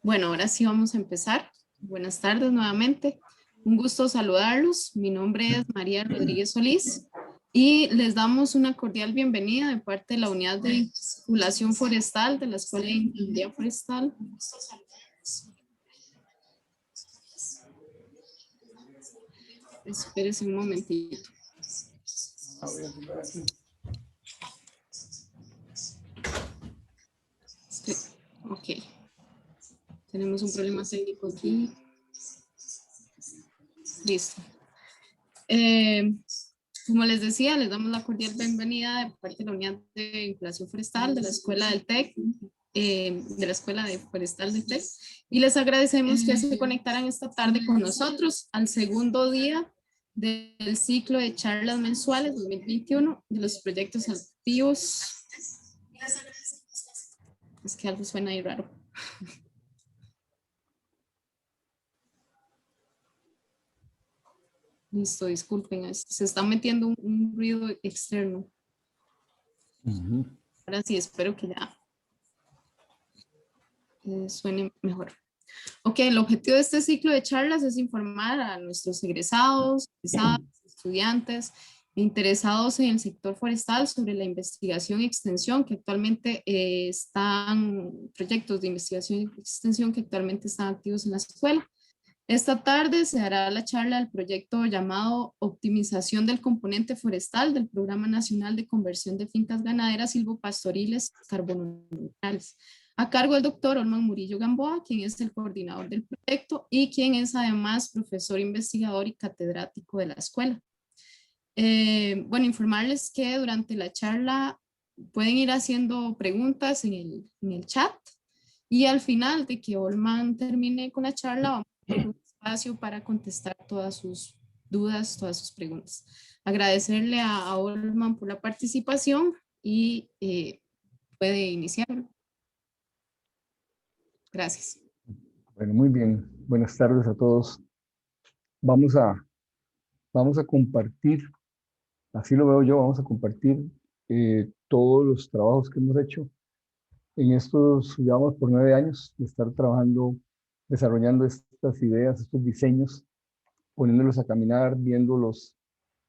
Bueno, ahora sí vamos a empezar. Buenas tardes nuevamente. Un gusto saludarlos. Mi nombre es María Rodríguez Solís y les damos una cordial bienvenida de parte de la Unidad de Vinculación Forestal de la Escuela de Ingeniería Forestal. Espérense un momentito. Ok. Tenemos un problema técnico aquí. Listo. Como les decía, les damos la cordial bienvenida de parte de la Unidad de Vinculación Forestal de la Escuela del TEC, de la Escuela de Forestal del TEC, y les agradecemos que se conectaran esta tarde con nosotros al segundo día del ciclo de charlas mensuales 2021 de los proyectos activos. Es que algo suena ahí raro. Listo, disculpen, se está metiendo un ruido externo. Ahora sí, espero que ya suene mejor. Ok, el objetivo de este ciclo de charlas es informar a nuestros egresados, estudiantes interesados en el sector forestal sobre la investigación y extensión que actualmente proyectos de investigación y extensión que actualmente están activos en la escuela. Esta tarde se hará la charla del proyecto llamado Optimización del componente forestal del Programa Nacional de Conversión de Fincas Ganaderas Silvopastoriles Carboneutrales, a cargo del doctor Olman Murillo Gamboa, quien es el coordinador del proyecto y quien es además profesor investigador y catedrático de la escuela. Bueno, informarles que durante la charla pueden ir haciendo preguntas en el chat y al final de que Olman termine con la charla, vamos a tener un espacio para contestar todas sus dudas, todas sus preguntas. Agradecerle a Olman por la participación y puede iniciar. Gracias. Bueno, muy bien. Buenas tardes a todos. Vamos a compartir, así lo veo yo, vamos a compartir todos los trabajos que hemos hecho en estos, llevamos por 9 años de estar trabajando, desarrollando estas ideas, estos diseños, poniéndolos a caminar, viendo los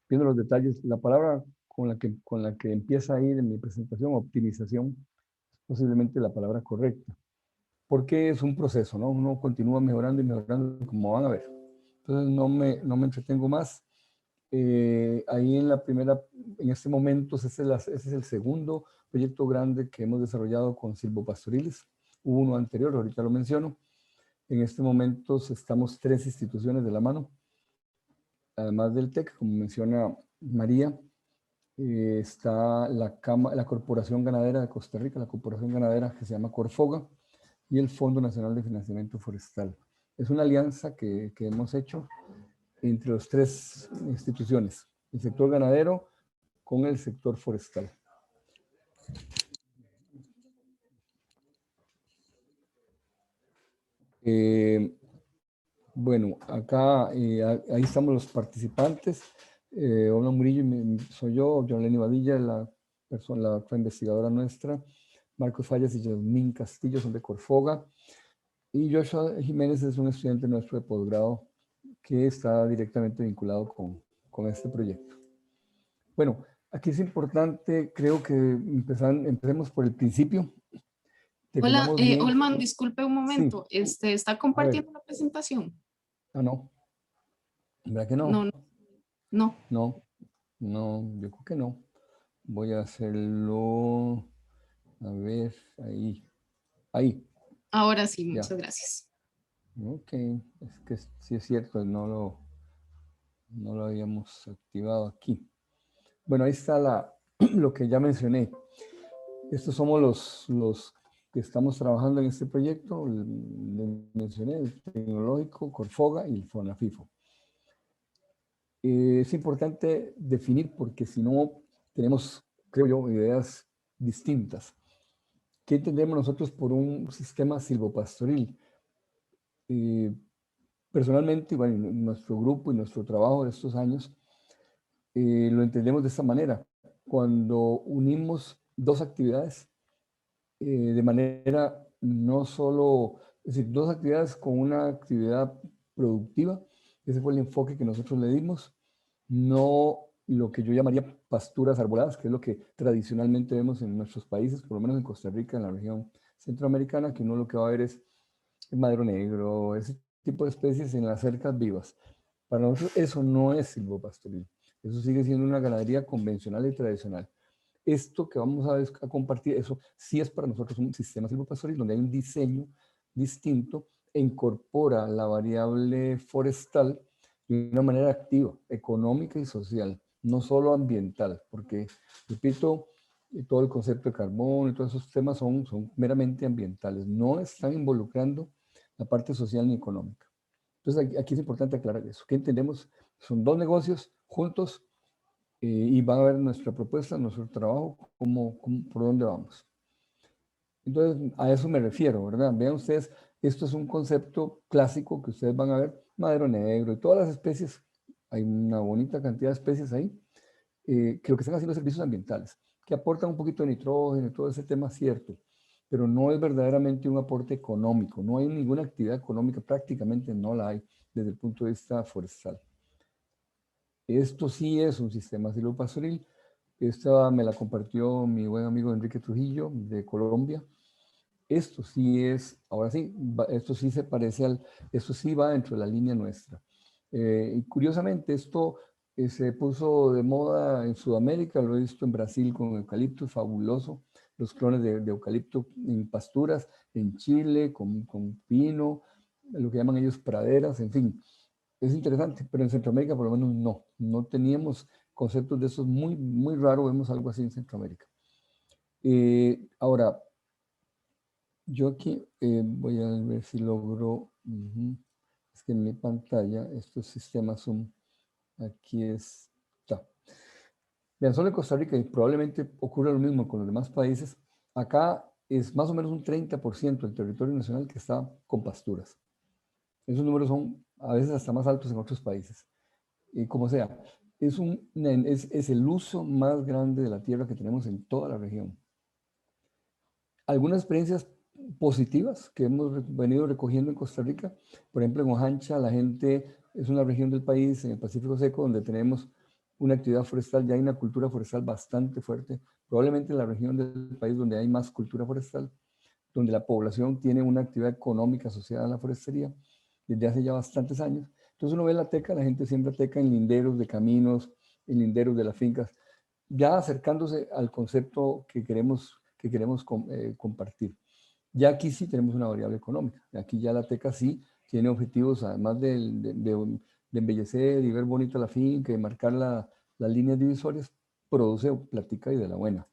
detalles. La palabra con la que empieza ahí en mi presentación, optimización, es posiblemente la palabra correcta, porque es un proceso, ¿no? Uno continúa mejorando y mejorando, como van a ver. Entonces no me entretengo más. Ahí en este momento, ese es el segundo proyecto grande que hemos desarrollado con silvopastoriles. Hubo uno anterior, ahorita lo menciono. En este momento estamos 3 instituciones de la mano, además del TEC, como menciona María. Está la Corporación Ganadera de Costa Rica, la Corporación Ganadera que se llama Corfoga, y el Fondo Nacional de Financiamiento Forestal. Es una alianza que hemos hecho entre las 3 instituciones, el sector ganadero con el sector forestal. Bueno, acá, ahí estamos los participantes. Olman Murillo soy yo, John Lenny Badilla, la investigadora nuestra, Marcos Fallas y Yasmín Castillo son de Corfoga, y Joshua Jiménez es un estudiante nuestro de posgrado que está directamente vinculado con este proyecto. Bueno, aquí es importante, creo que empecemos por el principio. Hola, Definamos bien. Olman, disculpe un momento. Sí, ¿Está compartiendo la presentación? ah, no, ¿verdad que No, no? no. No, yo creo que no. Voy a hacerlo, a ver, ahí, Ahora sí, ya. muchas gracias. Ok, es que sí es cierto, no lo habíamos activado aquí. Bueno, ahí está lo que ya mencioné. Estos somos los que estamos trabajando en este proyecto. Les mencioné el tecnológico, Corfoga y el FONAFIFO. Es importante definir porque si no tenemos, creo yo, ideas distintas. ¿Qué entendemos nosotros por un sistema silvopastoril? Personalmente, bueno, nuestro grupo y nuestro trabajo de estos años, lo entendemos de esta manera. Cuando unimos 2 actividades de manera no solo Es decir, dos actividades con una actividad productiva. Ese fue el enfoque que nosotros le dimos. No lo que yo llamaría pasturas arboladas, que es lo que tradicionalmente vemos en nuestros países, por lo menos en Costa Rica, en la región centroamericana, que uno lo que va a ver es el madero negro, ese tipo de especies en las cercas vivas. Para nosotros eso no es silvopastoril. Eso sigue siendo una ganadería convencional y tradicional. Esto que vamos a compartir, eso sí es para nosotros un sistema silvopastoril donde hay un diseño distinto e incorpora la variable forestal de una manera activa, económica y social, no solo ambiental, porque, repito, todo el concepto de carbono y todos esos temas son meramente ambientales, no están involucrando la parte social ni económica. Entonces aquí es importante aclarar eso. ¿Qué entendemos? Son dos negocios juntos y van a ver nuestra propuesta, nuestro trabajo, por dónde vamos. Entonces, a eso me refiero, ¿verdad? Vean ustedes, esto es un concepto clásico que ustedes van a ver, madero negro y todas las especies, hay una bonita cantidad de especies ahí, que lo que están haciendo es servicios ambientales, que aportan un poquito de nitrógeno y todo ese tema cierto, pero no es verdaderamente un aporte económico, no hay ninguna actividad económica, prácticamente no la hay desde el punto de vista forestal. Esto sí es un sistema silvopastoril. Esta me la compartió mi buen amigo Enrique Trujillo de Colombia. Esto sí es, ahora sí, esto sí se parece esto sí va dentro de la línea nuestra. Y curiosamente esto se puso de moda en Sudamérica, lo he visto en Brasil con eucalipto, fabuloso, los clones de eucalipto en pasturas, en Chile con pino, lo que llaman ellos praderas, en fin. Es interesante, pero en Centroamérica por lo menos no teníamos conceptos de esos, muy, muy raro vemos algo así en Centroamérica. Ahora, yo aquí voy a ver si logro, es que en mi pantalla estos sistemas son, aquí está. Vean, solo en Costa Rica, y probablemente ocurra lo mismo con los demás países, acá es más o menos un 30% del territorio nacional que está con pasturas. Esos números son a veces hasta más altos en otros países. Como sea, es el uso más grande de la tierra que tenemos en toda la región. Algunas experiencias positivas que hemos venido recogiendo en Costa Rica, por ejemplo, en Ojancha, la gente es una región del país, en el Pacífico Seco, donde tenemos una actividad forestal, ya hay una cultura forestal bastante fuerte, probablemente en la región del país donde hay más cultura forestal, donde la población tiene una actividad económica asociada a la forestería desde hace ya bastantes años. Entonces uno ve la teca, la gente siembra teca en linderos de caminos, en linderos de las fincas, ya acercándose al concepto que queremos compartir. Ya aquí sí tenemos una variable económica. Aquí ya la teca sí tiene objetivos, además de embellecer y ver bonita la finca y marcar las líneas divisorias, produce plática y de la buena.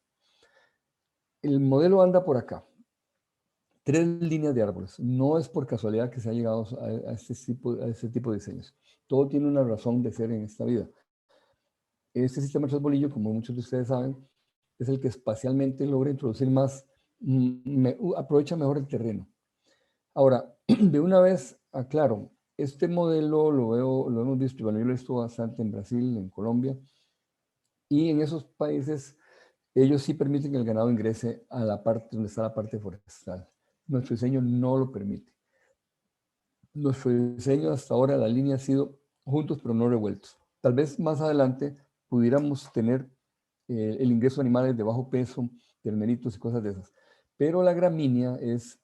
El modelo anda por acá. 3 líneas de árboles. No es por casualidad que se ha llegado a este tipo de diseños. Todo tiene una razón de ser en esta vida. Este sistema de tres bolillos, como muchos de ustedes saben, es el que espacialmente logra introducir más, aprovecha mejor el terreno. Ahora, de una vez aclaro, este modelo lo hemos visto, bueno, yo lo he visto bastante en Brasil, en Colombia, y en esos países ellos sí permiten que el ganado ingrese a la parte donde está la parte forestal. Nuestro diseño no lo permite. Nuestro diseño hasta ahora, la línea ha sido juntos pero no revueltos. Tal vez más adelante pudiéramos tener el ingreso de animales de bajo peso, terneritos y cosas de esas. Pero la gramínea es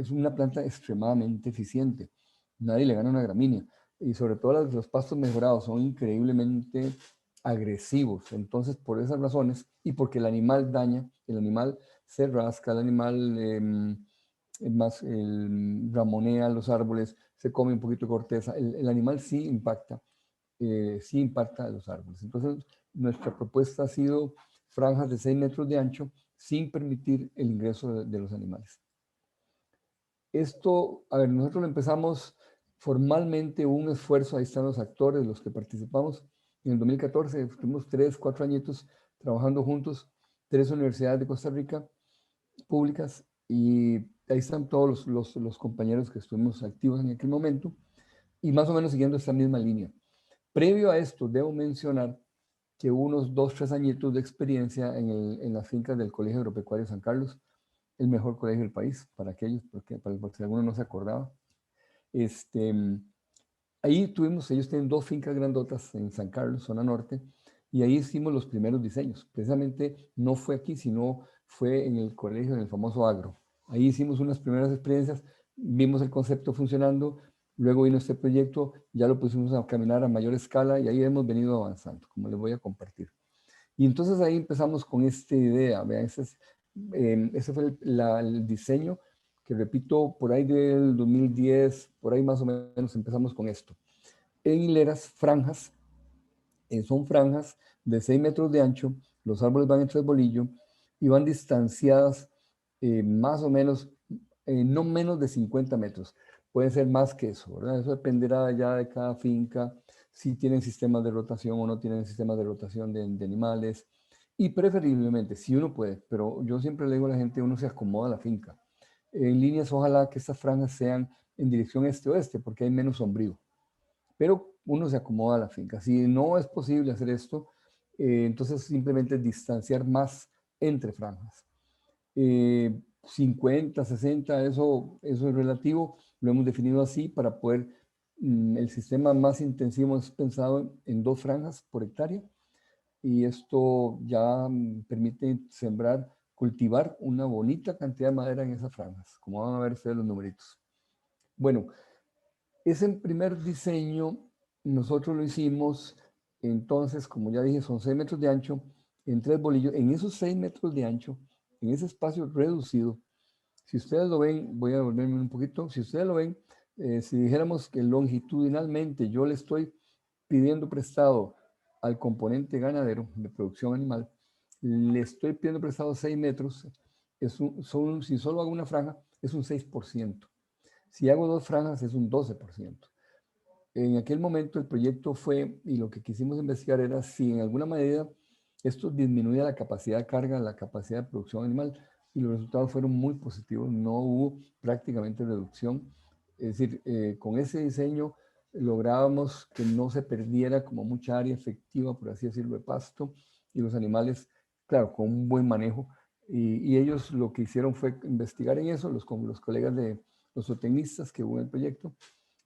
una planta extremadamente eficiente. Nadie le gana una gramínea. Y sobre todo los pastos mejorados son increíblemente agresivos. Entonces, por esas razones, y porque el animal daña, el animal se rasca, el animal ramonea los árboles, se come un poquito de corteza, el animal sí impacta a los árboles. Entonces, nuestra propuesta ha sido franjas de 6 metros de ancho sin permitir el ingreso de los animales. Esto, a ver, nosotros lo empezamos formalmente un esfuerzo, ahí están los actores, los que participamos. En el 2014 estuvimos 3, 4 añitos trabajando juntos, 3 universidades de Costa Rica públicas, y ahí están todos los compañeros que estuvimos activos en aquel momento, y más o menos siguiendo esta misma línea. Previo a esto, debo mencionar que hubo unos 2, 3 añitos de experiencia en las fincas del Colegio Agropecuario San Carlos, el mejor colegio del país, para aquellos, por si alguno no se acordaba. Ahí tuvimos, ellos tienen 2 fincas grandotas en San Carlos, zona norte, y ahí hicimos los primeros diseños. Precisamente no fue aquí, sino fue en el colegio, en el famoso Agro. Ahí hicimos unas primeras experiencias, vimos el concepto funcionando, luego vino este proyecto, ya lo pusimos a caminar a mayor escala y ahí hemos venido avanzando, como les voy a compartir. Y entonces ahí empezamos con esta idea, vean, ese fue el diseño, que repito, por ahí del 2010, por ahí más o menos empezamos con esto. En hileras, franjas, son franjas de 6 metros de ancho, los árboles van en 3 bolillos y van distanciadas más o menos, no menos de 50 metros. Pueden ser más que eso, ¿verdad? Eso dependerá ya de cada finca, si tienen sistemas de rotación o no tienen sistemas de rotación de animales. Y preferiblemente, si uno puede, pero yo siempre le digo a la gente, uno se acomoda a la finca. En líneas, ojalá que estas franjas sean en dirección este-oeste, porque hay menos sombrío. Pero uno se acomoda a la finca. Si no es posible hacer esto, entonces simplemente distanciar más entre franjas. 50, 60, eso es relativo, lo hemos definido así para poder, el sistema más intensivo es pensado en 2 franjas por hectárea y esto ya permite sembrar, cultivar una bonita cantidad de madera en esas franjas, como van a ver ustedes los numeritos. Bueno, ese primer diseño nosotros lo hicimos, entonces, como ya dije, son 6 metros de ancho, en 3 bolillos. En esos 6 metros de ancho, en ese espacio reducido, si ustedes lo ven, voy a volverme un poquito, si ustedes lo ven, si dijéramos que longitudinalmente yo le estoy pidiendo prestado al componente ganadero de producción animal, le estoy pidiendo prestado 6 metros, si solo hago una franja, es un 6%. Si hago 2 franjas, es un 12%. En aquel momento el proyecto fue, y lo que quisimos investigar era si en alguna medida esto disminuía la capacidad de carga, la capacidad de producción animal, y los resultados fueron muy positivos, no hubo prácticamente reducción. Es decir, con ese diseño lográbamos que no se perdiera como mucha área efectiva, por así decirlo, de pasto, y los animales, claro, con un buen manejo. Y ellos lo que hicieron fue investigar en eso, con los colegas de los zootecnistas que hubo en el proyecto,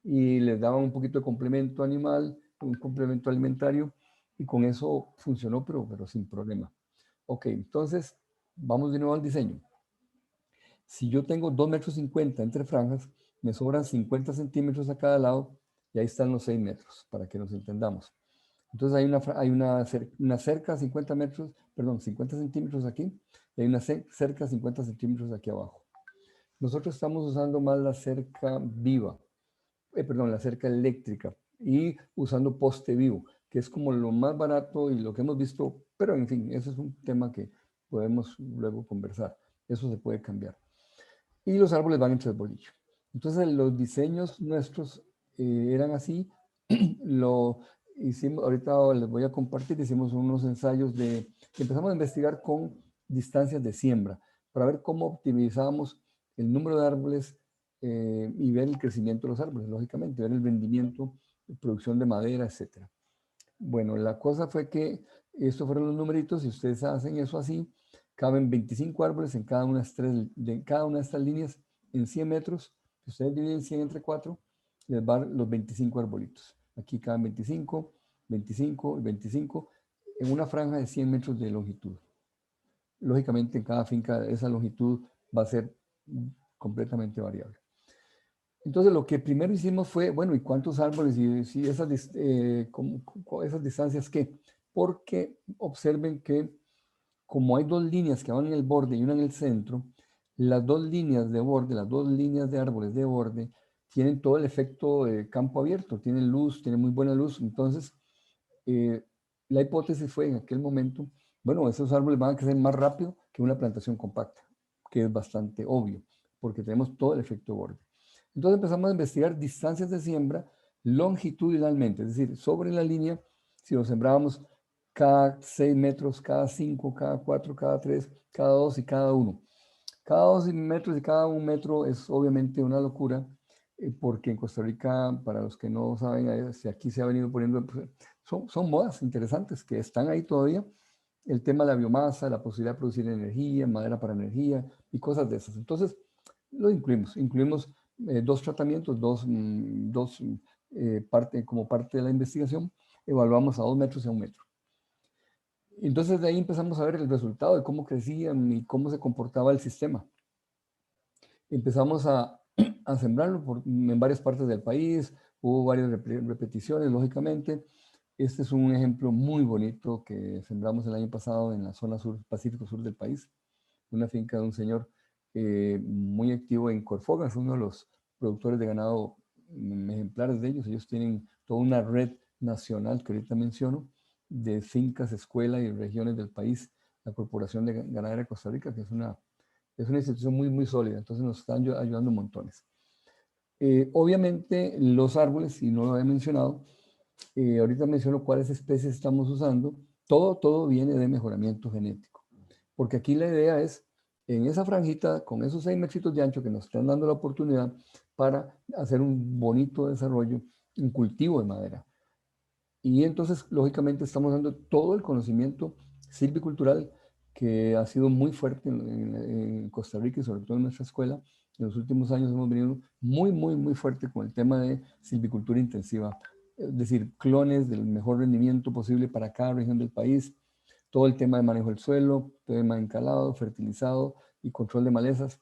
y les daban un poquito de complemento animal, un complemento alimentario, y con eso funcionó, pero sin problema. Ok, entonces vamos de nuevo al diseño. Si yo tengo 2,50 metros entre franjas, me sobran 50 centímetros a cada lado, y ahí están los 6 metros, para que nos entendamos. Entonces hay una cerca 50 metros, perdón, 50 centímetros aquí, y hay una cerca 50 centímetros aquí abajo. Nosotros estamos usando más la cerca viva, perdón, la cerca eléctrica y usando poste vivo, que es como lo más barato y lo que hemos visto, pero en fin, ese es un tema que podemos luego conversar. Eso se puede cambiar. Y los árboles van entre el bolillo. Entonces los diseños nuestros eran así. Lo hicimos, ahorita les voy a compartir, hicimos unos ensayos empezamos a investigar con distancias de siembra para ver cómo optimizábamos el número de árboles y ver el crecimiento de los árboles, lógicamente, ver el rendimiento, producción de madera, etc. Bueno, la cosa fue que estos fueron los numeritos, si ustedes hacen eso así, caben 25 árboles en cada una de estas líneas en 100 metros. Si ustedes dividen 100 entre 4, les van los 25 arbolitos. Aquí caben 25, 25 y 25 en una franja de 100 metros de longitud. Lógicamente, en cada finca esa longitud va a ser completamente variable. Entonces, lo que primero hicimos fue, bueno, ¿y cuántos árboles y si esas distancias qué? Porque observen que como hay 2 líneas que van en el borde y una en el centro, las 2 líneas de borde, las 2 líneas de árboles de borde, tienen todo el efecto de campo abierto, tienen luz, tienen muy buena luz. Entonces, la hipótesis fue en aquel momento, bueno, esos árboles van a crecer más rápido que una plantación compacta, que es bastante obvio, porque tenemos todo el efecto borde. Entonces empezamos a investigar distancias de siembra longitudinalmente, es decir, sobre la línea, si lo sembrábamos cada 6 metros, cada 5, cada 4, cada 3, cada 2 y cada 1. Cada 2 metros y cada 1 metro es obviamente una locura, porque en Costa Rica, para los que no saben, aquí se ha venido poniendo, son modas interesantes que están ahí todavía, el tema de la biomasa, la posibilidad de producir energía, madera para energía y cosas de esas. Entonces, lo incluimos. Incluimos dos tratamientos, como parte de la investigación. Evaluamos a 2 metros y a 1 metro. Entonces, de ahí empezamos a ver el resultado de cómo crecían y cómo se comportaba el sistema. Empezamos a sembrarlo en varias partes del país. Hubo varias repeticiones, lógicamente. Este es un ejemplo muy bonito que sembramos el año pasado en la zona sur, Pacífico Sur del país. Una finca de un señor muy activo en Corfoga, es uno de los productores de ganado ejemplares de ellos. Ellos tienen toda una red nacional que ahorita menciono, de fincas, escuelas y regiones del país, la Corporación de Ganadera de Costa Rica, que es una institución muy, muy sólida, entonces nos están ayudando montones. Obviamente los árboles, y no lo había mencionado, ahorita menciono cuáles especies estamos usando, todo viene de mejoramiento genético, porque aquí la idea es, en esa franjita, con esos 6 metritos de ancho que nos están dando la oportunidad para hacer un bonito desarrollo, un cultivo de madera. Y entonces, lógicamente, estamos dando todo el conocimiento silvicultural que ha sido muy fuerte en Costa Rica y sobre todo en nuestra escuela. En los últimos años hemos venido muy, muy, muy fuerte con el tema de silvicultura intensiva, es decir, clones del mejor rendimiento posible para cada región del país, todo el tema de manejo del suelo, tema de encalado, fertilizado y control de malezas,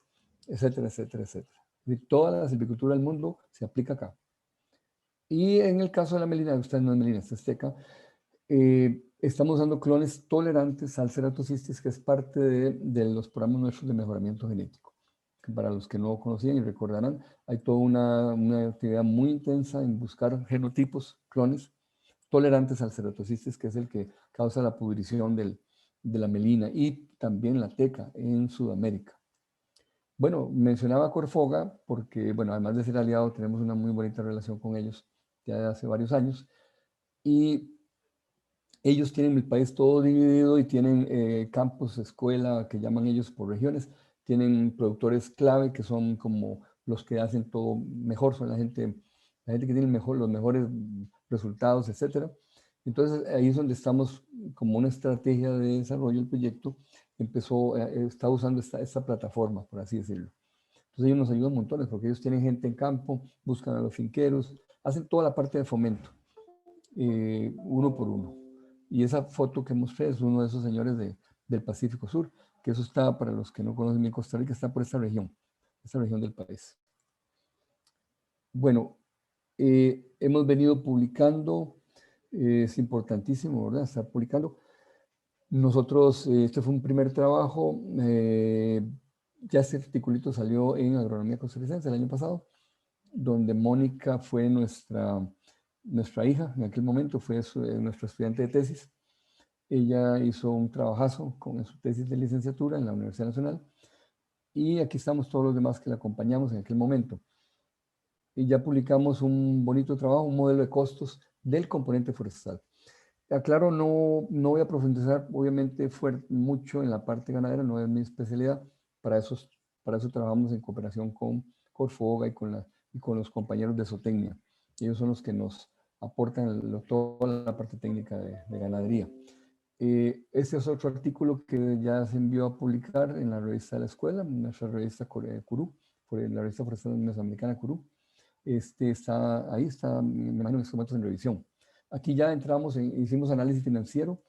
etcétera, etcétera, etcétera. Y toda la silvicultura del mundo se aplica acá. Y en el caso de la melina, usted no es melina, es azteca, estamos usando clones tolerantes al ceratocistis, que es parte de los programas nuestros de mejoramiento genético. Que para los que no conocían y recordarán, hay toda una actividad muy intensa en buscar genotipos, clones, tolerantes al ceratocistis, que es el que causa la pudrición de la melina y también la teca en Sudamérica. Bueno, mencionaba Corfoga porque, bueno, además de ser aliado, tenemos una muy bonita relación con ellos ya de hace varios años. Y ellos tienen el país todo dividido y tienen campus, escuela, que llaman ellos por regiones. Tienen productores clave que son como los que hacen todo mejor, son la gente que tiene los mejores resultados, etcétera. Entonces ahí es donde estamos como una estrategia de desarrollo del proyecto. Está usando esta plataforma, por así decirlo. Entonces ellos nos ayudan montones porque ellos tienen gente en campo, buscan a los finqueros, hacen toda la parte de fomento, uno por uno. Y esa foto que mostré es uno de esos señores del Pacífico Sur, que eso está, para los que no conocen bien Costa Rica, está por esta región del país. Bueno, hemos venido publicando, es importantísimo, ¿verdad? Estar publicando. Nosotros, este fue un primer trabajo, ya este articulito salió en Agronomía Costarricense el año pasado, donde Mónica fue nuestra hija, en aquel momento fue nuestra estudiante de tesis. Ella hizo un trabajazo con su tesis de licenciatura en la Universidad Nacional y aquí estamos todos los demás que la acompañamos en aquel momento. Y ya publicamos un bonito trabajo, un modelo de costos del componente forestal. Aclaro, no voy a profundizar, obviamente, mucho en la parte ganadera, no es mi especialidad. Para eso trabajamos en cooperación con Corfoga y con los compañeros de Zootecnia. Ellos son los que nos aportan toda la parte técnica de ganadería. Este es otro artículo que ya se envió a publicar en la revista de la escuela, nuestra revista Curú, la revista forestal mesoamericana Curú. Ahí está, me imagino en estos momentos en revisión. Aquí ya hicimos análisis financiero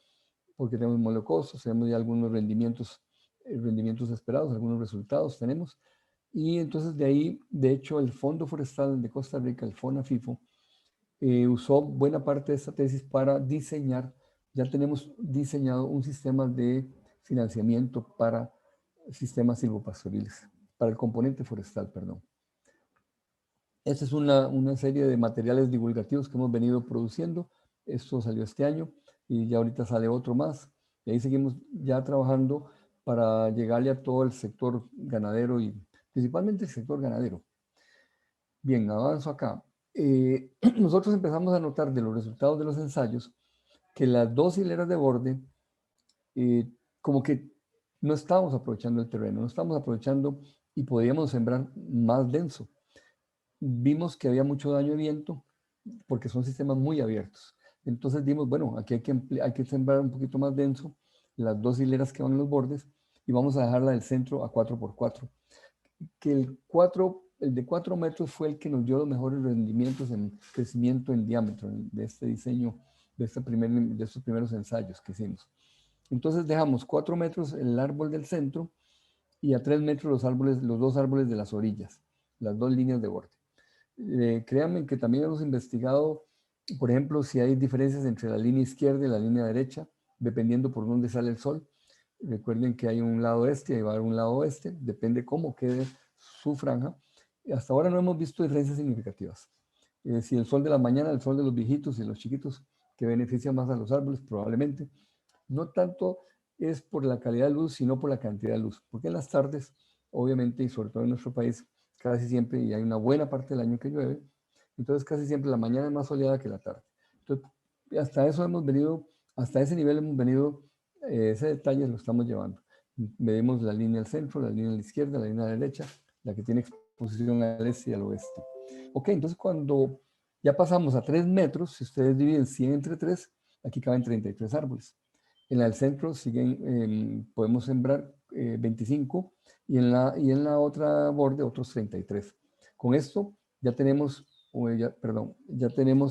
porque tenemos modelo de costos, tenemos ya algunos rendimientos esperados, algunos resultados tenemos. Y entonces de ahí, de hecho, el Fondo Forestal de Costa Rica, el FONAFIFO, usó buena parte de esta tesis para diseñar, ya tenemos diseñado un sistema de financiamiento para sistemas silvopastoriles, para el componente forestal, perdón. Esta es una serie de materiales divulgativos que hemos venido produciendo. Esto salió este año y ya ahorita sale otro más. Y ahí seguimos ya trabajando para llegarle a todo el sector ganadero y principalmente el sector ganadero. Bien, avanzo acá. Nosotros empezamos a notar de los resultados de los ensayos que las 2 hileras de borde como que no estábamos aprovechando el terreno, no estábamos aprovechando y podíamos sembrar más denso. Vimos que había mucho daño de viento porque son sistemas muy abiertos. Entonces dimos, bueno, aquí hay que sembrar un poquito más denso las dos hileras que van en los bordes, y vamos a dejarla del centro a 4x4. Que el de 4 metros fue el que nos dio los mejores rendimientos en crecimiento en diámetro de este diseño, de estos primeros ensayos que hicimos. Entonces dejamos 4 metros el árbol del centro y a 3 metros los dos árboles de las orillas, las dos líneas de borde. Créanme que también hemos investigado, por ejemplo, si hay diferencias entre la línea izquierda y la línea derecha, dependiendo por dónde sale el sol. Recuerden que hay un lado este y va a haber un lado oeste, depende cómo quede su franja. Hasta ahora no hemos visto diferencias significativas. Si el sol de la mañana, el sol de los viejitos y los chiquitos, que beneficia más a los árboles, probablemente. No tanto es por la calidad de luz, sino por la cantidad de luz. Porque en las tardes, obviamente, y sobre todo en nuestro país, casi siempre, y hay una buena parte del año que llueve, entonces casi siempre la mañana es más soleada que la tarde. Entonces, hasta ese nivel hemos venido, ese detalle lo estamos llevando. Medimos la línea al centro, la línea a la izquierda, la línea a la derecha, la que tiene exposición al este y al oeste. Ok, entonces cuando ya pasamos a 3 metros, si ustedes dividen 100 entre 3, aquí caben 33 árboles. En el centro podemos sembrar 25 y en la otra borde otros 33. Con esto ya tenemos,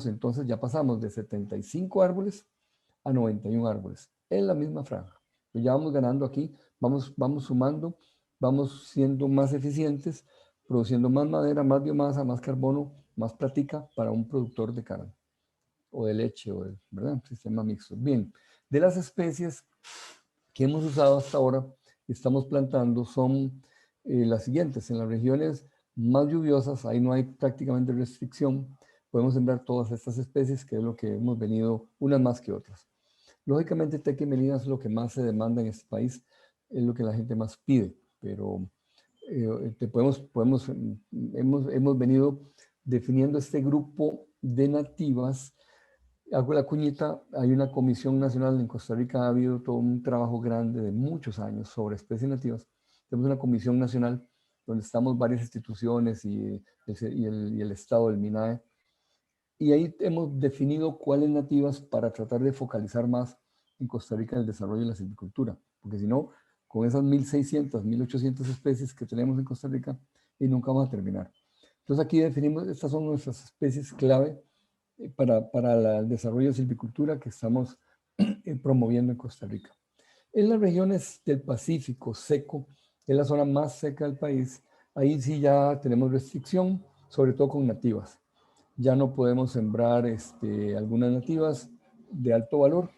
entonces ya pasamos de 75 árboles a 91 árboles en la misma franja. Pues ya vamos ganando aquí, vamos sumando, vamos siendo más eficientes, produciendo más madera, más biomasa, más carbono, más platica para un productor de carne o de leche o de, ¿verdad? Sistema mixto. Bien, de las especies que hemos usado hasta ahora, estamos plantando, son las siguientes. En las regiones más lluviosas, ahí no hay prácticamente restricción, podemos sembrar todas estas especies, que es lo que hemos venido, unas más que otras. Lógicamente, teca y melina es lo que más se demanda en este país, es lo que la gente más pide, pero hemos venido definiendo este grupo de nativas. Hago la cuñita, hay una comisión nacional en Costa Rica, ha habido todo un trabajo grande de muchos años sobre especies nativas. Tenemos una comisión nacional donde estamos varias instituciones y el Estado del MINAE, y ahí hemos definido cuáles nativas para tratar de focalizar más en Costa Rica el desarrollo de la silvicultura, porque si no, con esas 1.600, 1.800 especies que tenemos en Costa Rica, y nunca vamos a terminar. Entonces aquí definimos, estas son nuestras especies clave para el desarrollo de silvicultura que estamos promoviendo en Costa Rica. En las regiones del Pacífico seco, es la zona más seca del país, ahí sí ya tenemos restricción, sobre todo con nativas. Ya no podemos sembrar algunas nativas de alto valor,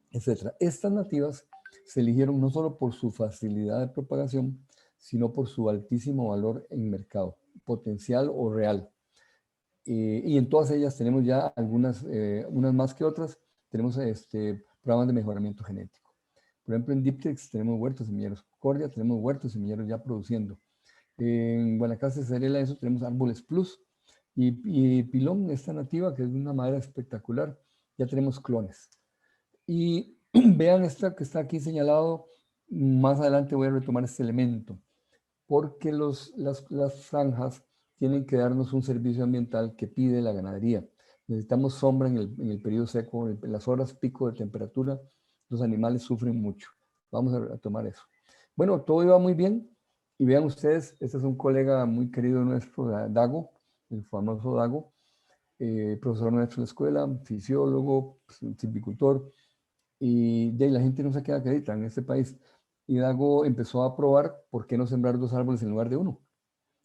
etc. Estas nativas se eligieron no solo por su facilidad de propagación, sino por su altísimo valor en mercado, potencial o real. Y en todas ellas tenemos ya algunas, unas más que otras, tenemos programas de mejoramiento genético. Por ejemplo, en Diptex tenemos huertos semilleros, Concordia tenemos huertos semilleros ya produciendo. En Guanacaste, Cerela, eso tenemos árboles plus. Y pilón, esta nativa, que es una madera espectacular, ya tenemos clones. Y vean esta que está aquí señalado, más adelante voy a retomar este elemento, porque las franjas tienen que darnos un servicio ambiental que pide la ganadería. Necesitamos sombra en el periodo seco, en las horas pico de temperatura, los animales sufren mucho. Vamos a tomar eso. Bueno, todo iba muy bien. Y vean ustedes, este es un colega muy querido nuestro, Dago, el famoso Dago, profesor nuestro de la escuela, fisiólogo, silvicultor, y de ahí la gente no se queda quedita en este país. Y Dago empezó a probar por qué no sembrar 2 árboles en lugar de 1,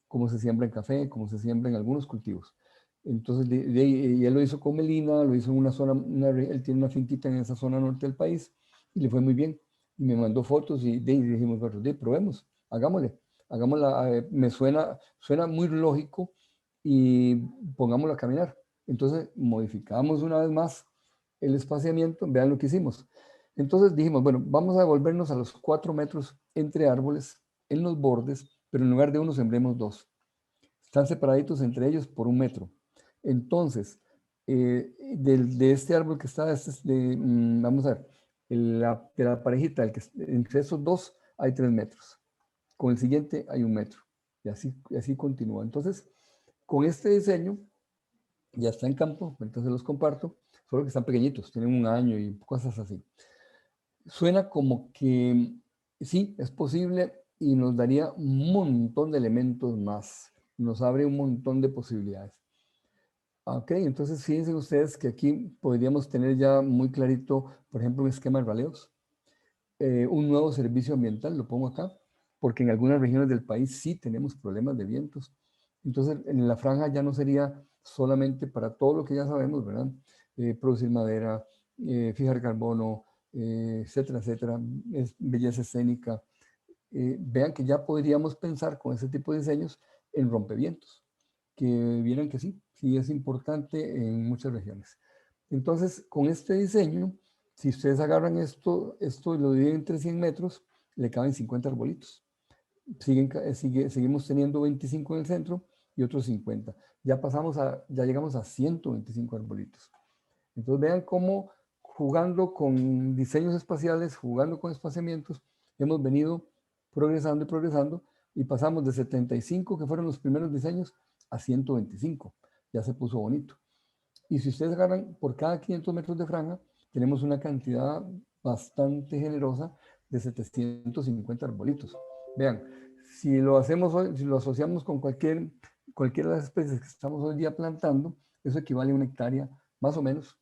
como se siembra en café, como se siembra en algunos cultivos. Entonces, y él lo hizo con melina, lo hizo en una zona, él tiene una finquita en esa zona norte del país, y le fue muy bien. Y me mandó fotos y dijimos, bueno, probemos, hagámosla, me suena muy lógico y pongámoslo a caminar. Entonces, modificamos una vez más el espaciamiento, vean lo que hicimos. Entonces dijimos, bueno, vamos a devolvernos a los 4 metros entre árboles en los bordes, pero en lugar de 1 sembremos 2. Están separaditos entre ellos por 1 metro. Entonces, de este árbol que está, vamos a ver, de la parejita, entre esos 2 hay 3 metros. Con el siguiente hay 1 metro. Y así continúa. Entonces, con este diseño, ya está en campo, entonces los comparto, solo que están pequeñitos, tienen 1 año y cosas así. suena como que sí, es posible y nos daría un montón de elementos más, nos abre un montón de posibilidades. Ok, entonces fíjense ustedes que aquí podríamos tener ya muy clarito, por ejemplo, un esquema de raleos, un nuevo servicio ambiental, lo pongo acá, porque en algunas regiones del país sí tenemos problemas de vientos. Entonces, en la franja ya no sería solamente para todo lo que ya sabemos, ¿verdad? Producir madera, fijar carbono, etcétera, etcétera, belleza escénica. Vean que ya podríamos pensar con ese tipo de diseños en rompevientos, que vieran que sí, sí es importante en muchas regiones. Entonces, con este diseño, si ustedes agarran esto y lo dividen entre 100 metros, le caben 50 arbolitos. Seguimos teniendo 25 en el centro y otros 50. Ya llegamos a 125 arbolitos. Entonces vean cómo jugando con diseños espaciales, jugando con espaciamientos, hemos venido progresando y progresando y pasamos de 75, que fueron los primeros diseños, a 125. Ya se puso bonito. Y si ustedes agarran por cada 500 metros de franja, tenemos una cantidad bastante generosa de 750 arbolitos. Vean, si lo hacemos hoy, si lo asociamos con cualquiera de las especies que estamos hoy día plantando, eso equivale a una hectárea, más o menos.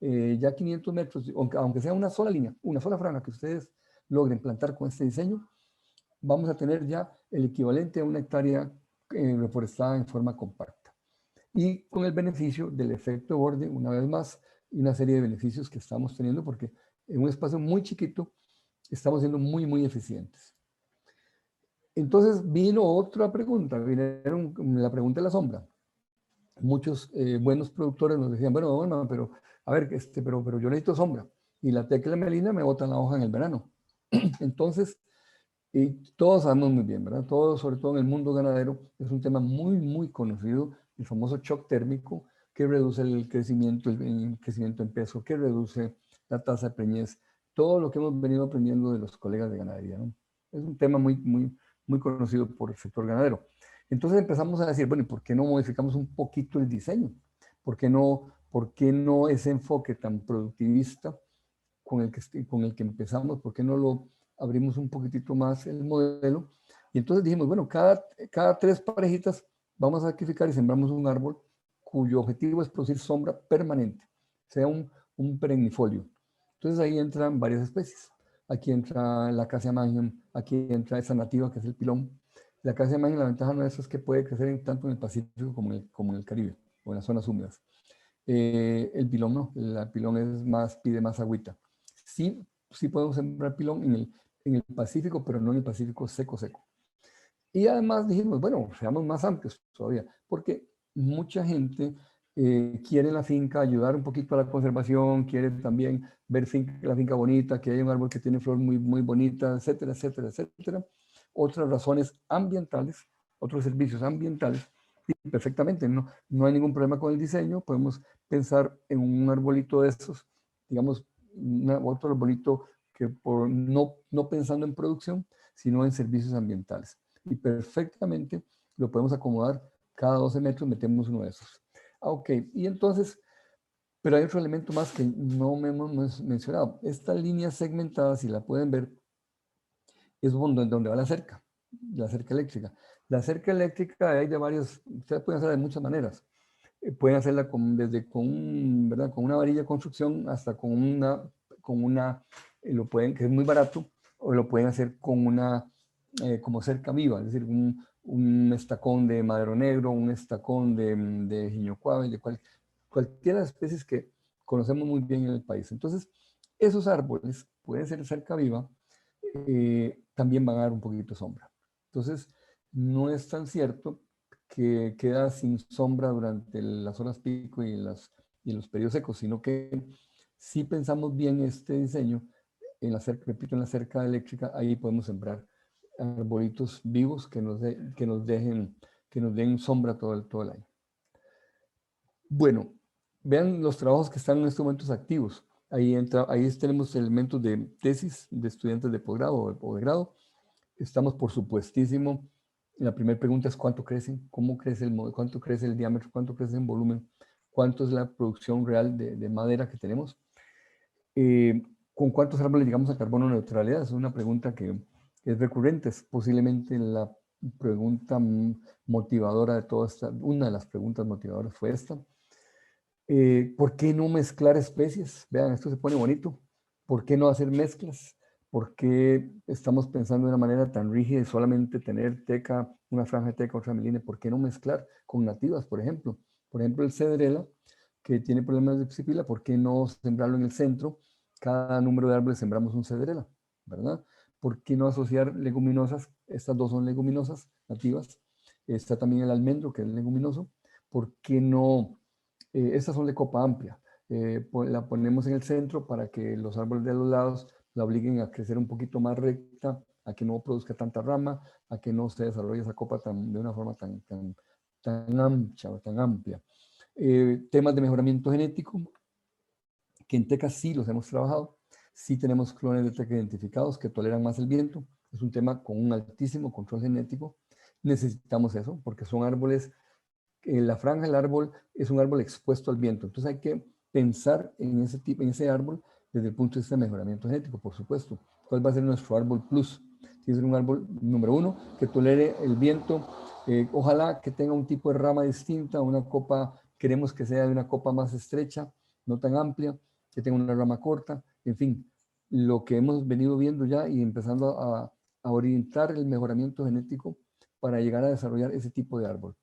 Ya 500 metros, aunque sea una sola línea, una sola franja que ustedes logren plantar con este diseño, vamos a tener ya el equivalente a una hectárea reforestada en forma compacta. Y con el beneficio del efecto borde, una vez más, y una serie de beneficios que estamos teniendo, porque en un espacio muy chiquito estamos siendo muy, muy eficientes. Entonces vino otra pregunta, vinieron la pregunta de la sombra. Muchos buenos productores nos decían, bueno, pero a ver, pero yo necesito sombra. Y la tecla melina me bota la hoja en el verano. Entonces, y todos sabemos muy bien, ¿verdad? Todos, sobre todo en el mundo ganadero, es un tema muy, muy conocido, el famoso shock térmico, que reduce el crecimiento en peso, que reduce la tasa de preñez, todo lo que hemos venido aprendiendo de los colegas de ganadería, ¿no? Es un tema muy, muy, muy conocido por el sector ganadero. Entonces empezamos a decir, bueno, ¿y por qué no modificamos un poquito el diseño? Por qué no ese enfoque tan productivista con el que empezamos? ¿Por qué no lo abrimos un poquitito más el modelo? Y entonces dijimos, bueno, cada 3 parejitas vamos a sacrificar y sembramos un árbol cuyo objetivo es producir sombra permanente, sea un perennifolio. Entonces ahí entran varias especies. Aquí entra la Acacia magnum, aquí entra esa nativa que es el pilón. La Acacia magnum, la ventaja nuestra es que puede crecer tanto en el Pacífico como en el Caribe, o en las zonas húmedas. El pilón no, el pilón pide más agüita. Sí, sí podemos sembrar pilón en el Pacífico, pero no en el Pacífico seco, seco. Y además dijimos, bueno, seamos más amplios todavía, porque mucha gente quiere en la finca ayudar un poquito a la conservación, quiere también ver la finca bonita, que hay un árbol que tiene flor muy, muy bonita, etcétera, etcétera, etcétera. Otras razones ambientales, otros servicios ambientales, y perfectamente, no hay ningún problema con el diseño, podemos pensar en un arbolito de esos, digamos, otro arbolito que no pensando en producción, sino en servicios ambientales. Y perfectamente lo podemos acomodar, cada 12 metros metemos uno de esos. Ok, y entonces, pero hay otro elemento más que no me hemos mencionado. Esta línea segmentada, si la pueden ver, es donde va la cerca eléctrica. La cerca eléctrica hay de varios, ustedes pueden hacerla de muchas maneras. Pueden hacerla desde ¿verdad? Con una varilla de construcción hasta que es muy barato, o lo pueden hacer con como cerca viva, es decir, un estacón de madero negro, un estacón de jiñocuave, cualquiera de las especies que conocemos muy bien en el país. Entonces, esos árboles pueden ser cerca viva, también van a dar un poquito de sombra. Entonces, no es tan cierto que queda sin sombra durante las horas pico y en los periodos secos, sino que si pensamos bien este diseño, repito, en la cerca eléctrica, ahí podemos sembrar arbolitos vivos que nos den sombra todo el año. Bueno, vean los trabajos que están en estos momentos activos. Ahí tenemos elementos de tesis de estudiantes de posgrado o de grado. Estamos, por supuestísimo, la primera pregunta es cuánto crecen, cómo crece cuánto crece el diámetro, cuánto crece en volumen, cuánto es la producción real de madera que tenemos. ¿Con cuántos árboles llegamos a carbono neutralidad? Es una pregunta que es recurrente, es posiblemente la pregunta motivadora de toda esta, una de las preguntas motivadoras fue esta. ¿Por qué no mezclar especies? Vean, esto se pone bonito. ¿Por qué no hacer mezclas? ¿Por qué estamos pensando de una manera tan rígida y solamente tener teca, una franja de teca, otra melina? ¿Por qué no mezclar con nativas, por ejemplo? Por ejemplo, el cedrela, que tiene problemas de psipila, ¿por qué no sembrarlo en el centro? Cada número de árboles sembramos un cedrela, ¿verdad? ¿Por qué no asociar leguminosas? Estas dos son leguminosas nativas. Está también el almendro, que es leguminoso. ¿Por qué no? Estas son de copa amplia. La ponemos en el centro para que los árboles de los lados la obliguen a crecer un poquito más recta, a que no produzca tanta rama, a que no se desarrolle esa copa de una forma tan ancha o tan amplia. Temas de mejoramiento genético, que en tecas sí los hemos trabajado, sí tenemos clones de teca identificados que toleran más el viento, es un tema con un altísimo control genético, necesitamos eso porque son árboles, la franja del árbol es un árbol expuesto al viento, entonces hay que pensar en ese tipo, en ese árbol desde el punto de vista de mejoramiento genético, por supuesto. ¿Cuál va a ser nuestro árbol plus? Tiene que ser un árbol número uno que tolere el viento, ojalá que tenga un tipo de rama distinta, una copa, queremos que sea de una copa más estrecha, no tan amplia, que tenga una rama corta, en fin, lo que hemos venido viendo ya y empezando a orientar el mejoramiento genético para llegar a desarrollar ese tipo de árbol.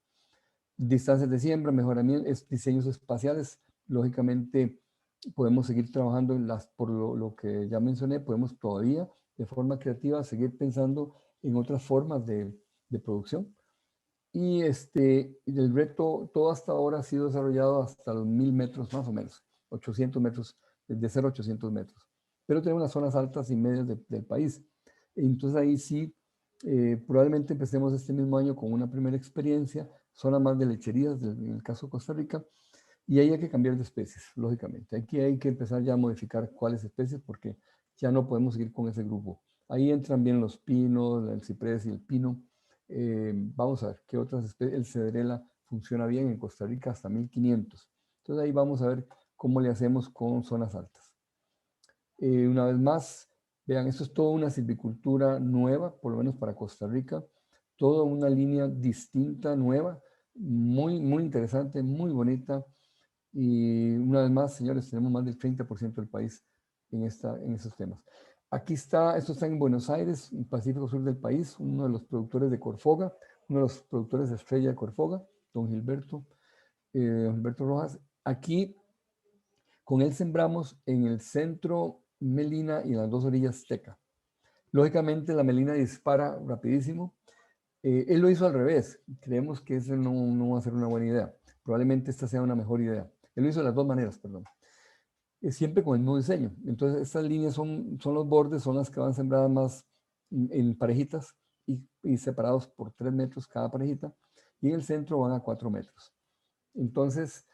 Distancias de siembra, mejoramiento, diseños espaciales, lógicamente podemos seguir trabajando por lo que ya mencioné, podemos todavía de forma creativa seguir pensando en otras formas de producción. Y el reto, todo hasta ahora ha sido desarrollado hasta los 1000 metros más o menos, 800 metros, de 0 a 800 metros. Pero tenemos las zonas altas y medias del país. Entonces ahí sí, probablemente empecemos este mismo año con una primera experiencia, zona más de lecherías, en el caso de Costa Rica, y ahí hay que cambiar de especies, lógicamente. Aquí hay que empezar ya a modificar cuáles especies porque ya no podemos seguir con ese grupo. Ahí entran bien los pinos, el ciprés y el pino. Vamos a ver qué otras especies. El cedrela funciona bien en Costa Rica hasta 1500. Entonces ahí vamos a ver cómo le hacemos con zonas altas. Una vez más, vean, esto es toda una silvicultura nueva, por lo menos para Costa Rica. Toda una línea distinta, nueva, muy, muy interesante, muy bonita. Y una vez más, señores, tenemos más del 30% del país en estos temas. Aquí está, esto está en Buenos Aires, en Pacífico Sur del país, uno de los productores de Corfoga, uno de los productores de estrella de Corfoga, don Gilberto Rojas. Aquí, con él sembramos en el centro melina y en las dos orillas teca. Lógicamente, la melina dispara rapidísimo. Él lo hizo al revés. Creemos que eso no va a ser una buena idea. Probablemente esta sea una mejor idea. Él lo hizo de las dos maneras, perdón. Siempre con el mismo diseño. Entonces, estas líneas son los bordes, son las que van sembradas más en parejitas y separados por 3 metros cada parejita. Y en el centro van a 4 metros. Entonces,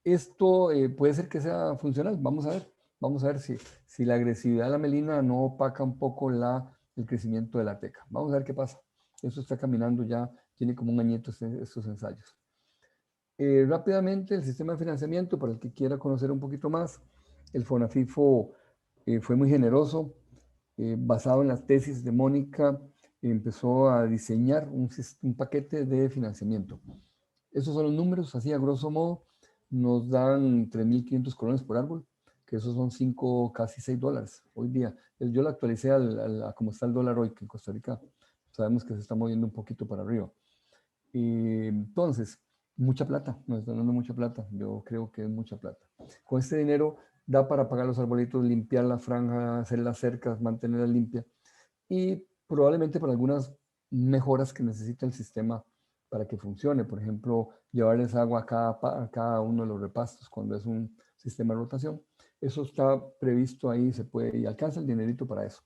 esto puede ser que sea funcional. Vamos a ver si la agresividad de la melina no opaca un poco el crecimiento de la teca. Vamos a ver qué pasa. Eso está caminando ya, tiene como un añito estos ensayos. Rápidamente, el sistema de financiamiento, para el que quiera conocer un poquito más, el FONAFIFO fue muy generoso, basado en las tesis de Mónica, empezó a diseñar un paquete de financiamiento. Esos son los números, así a grosso modo, nos dan 3.500 colones por árbol, que esos son casi $6 hoy día. Yo lo actualicé a cómo está el dólar hoy, que en Costa Rica sabemos que se está moviendo un poquito para arriba. Entonces, mucha plata, nos están dando mucha plata, yo creo que es mucha plata. Con este dinero da para pagar los arbolitos, limpiar la franja, hacer las cercas, mantenerla limpia y probablemente para algunas mejoras que necesita el sistema para que funcione. Por ejemplo, llevarles agua a cada uno de los repastos cuando es un sistema de rotación. Eso está previsto ahí, se puede y alcanza el dinerito para eso.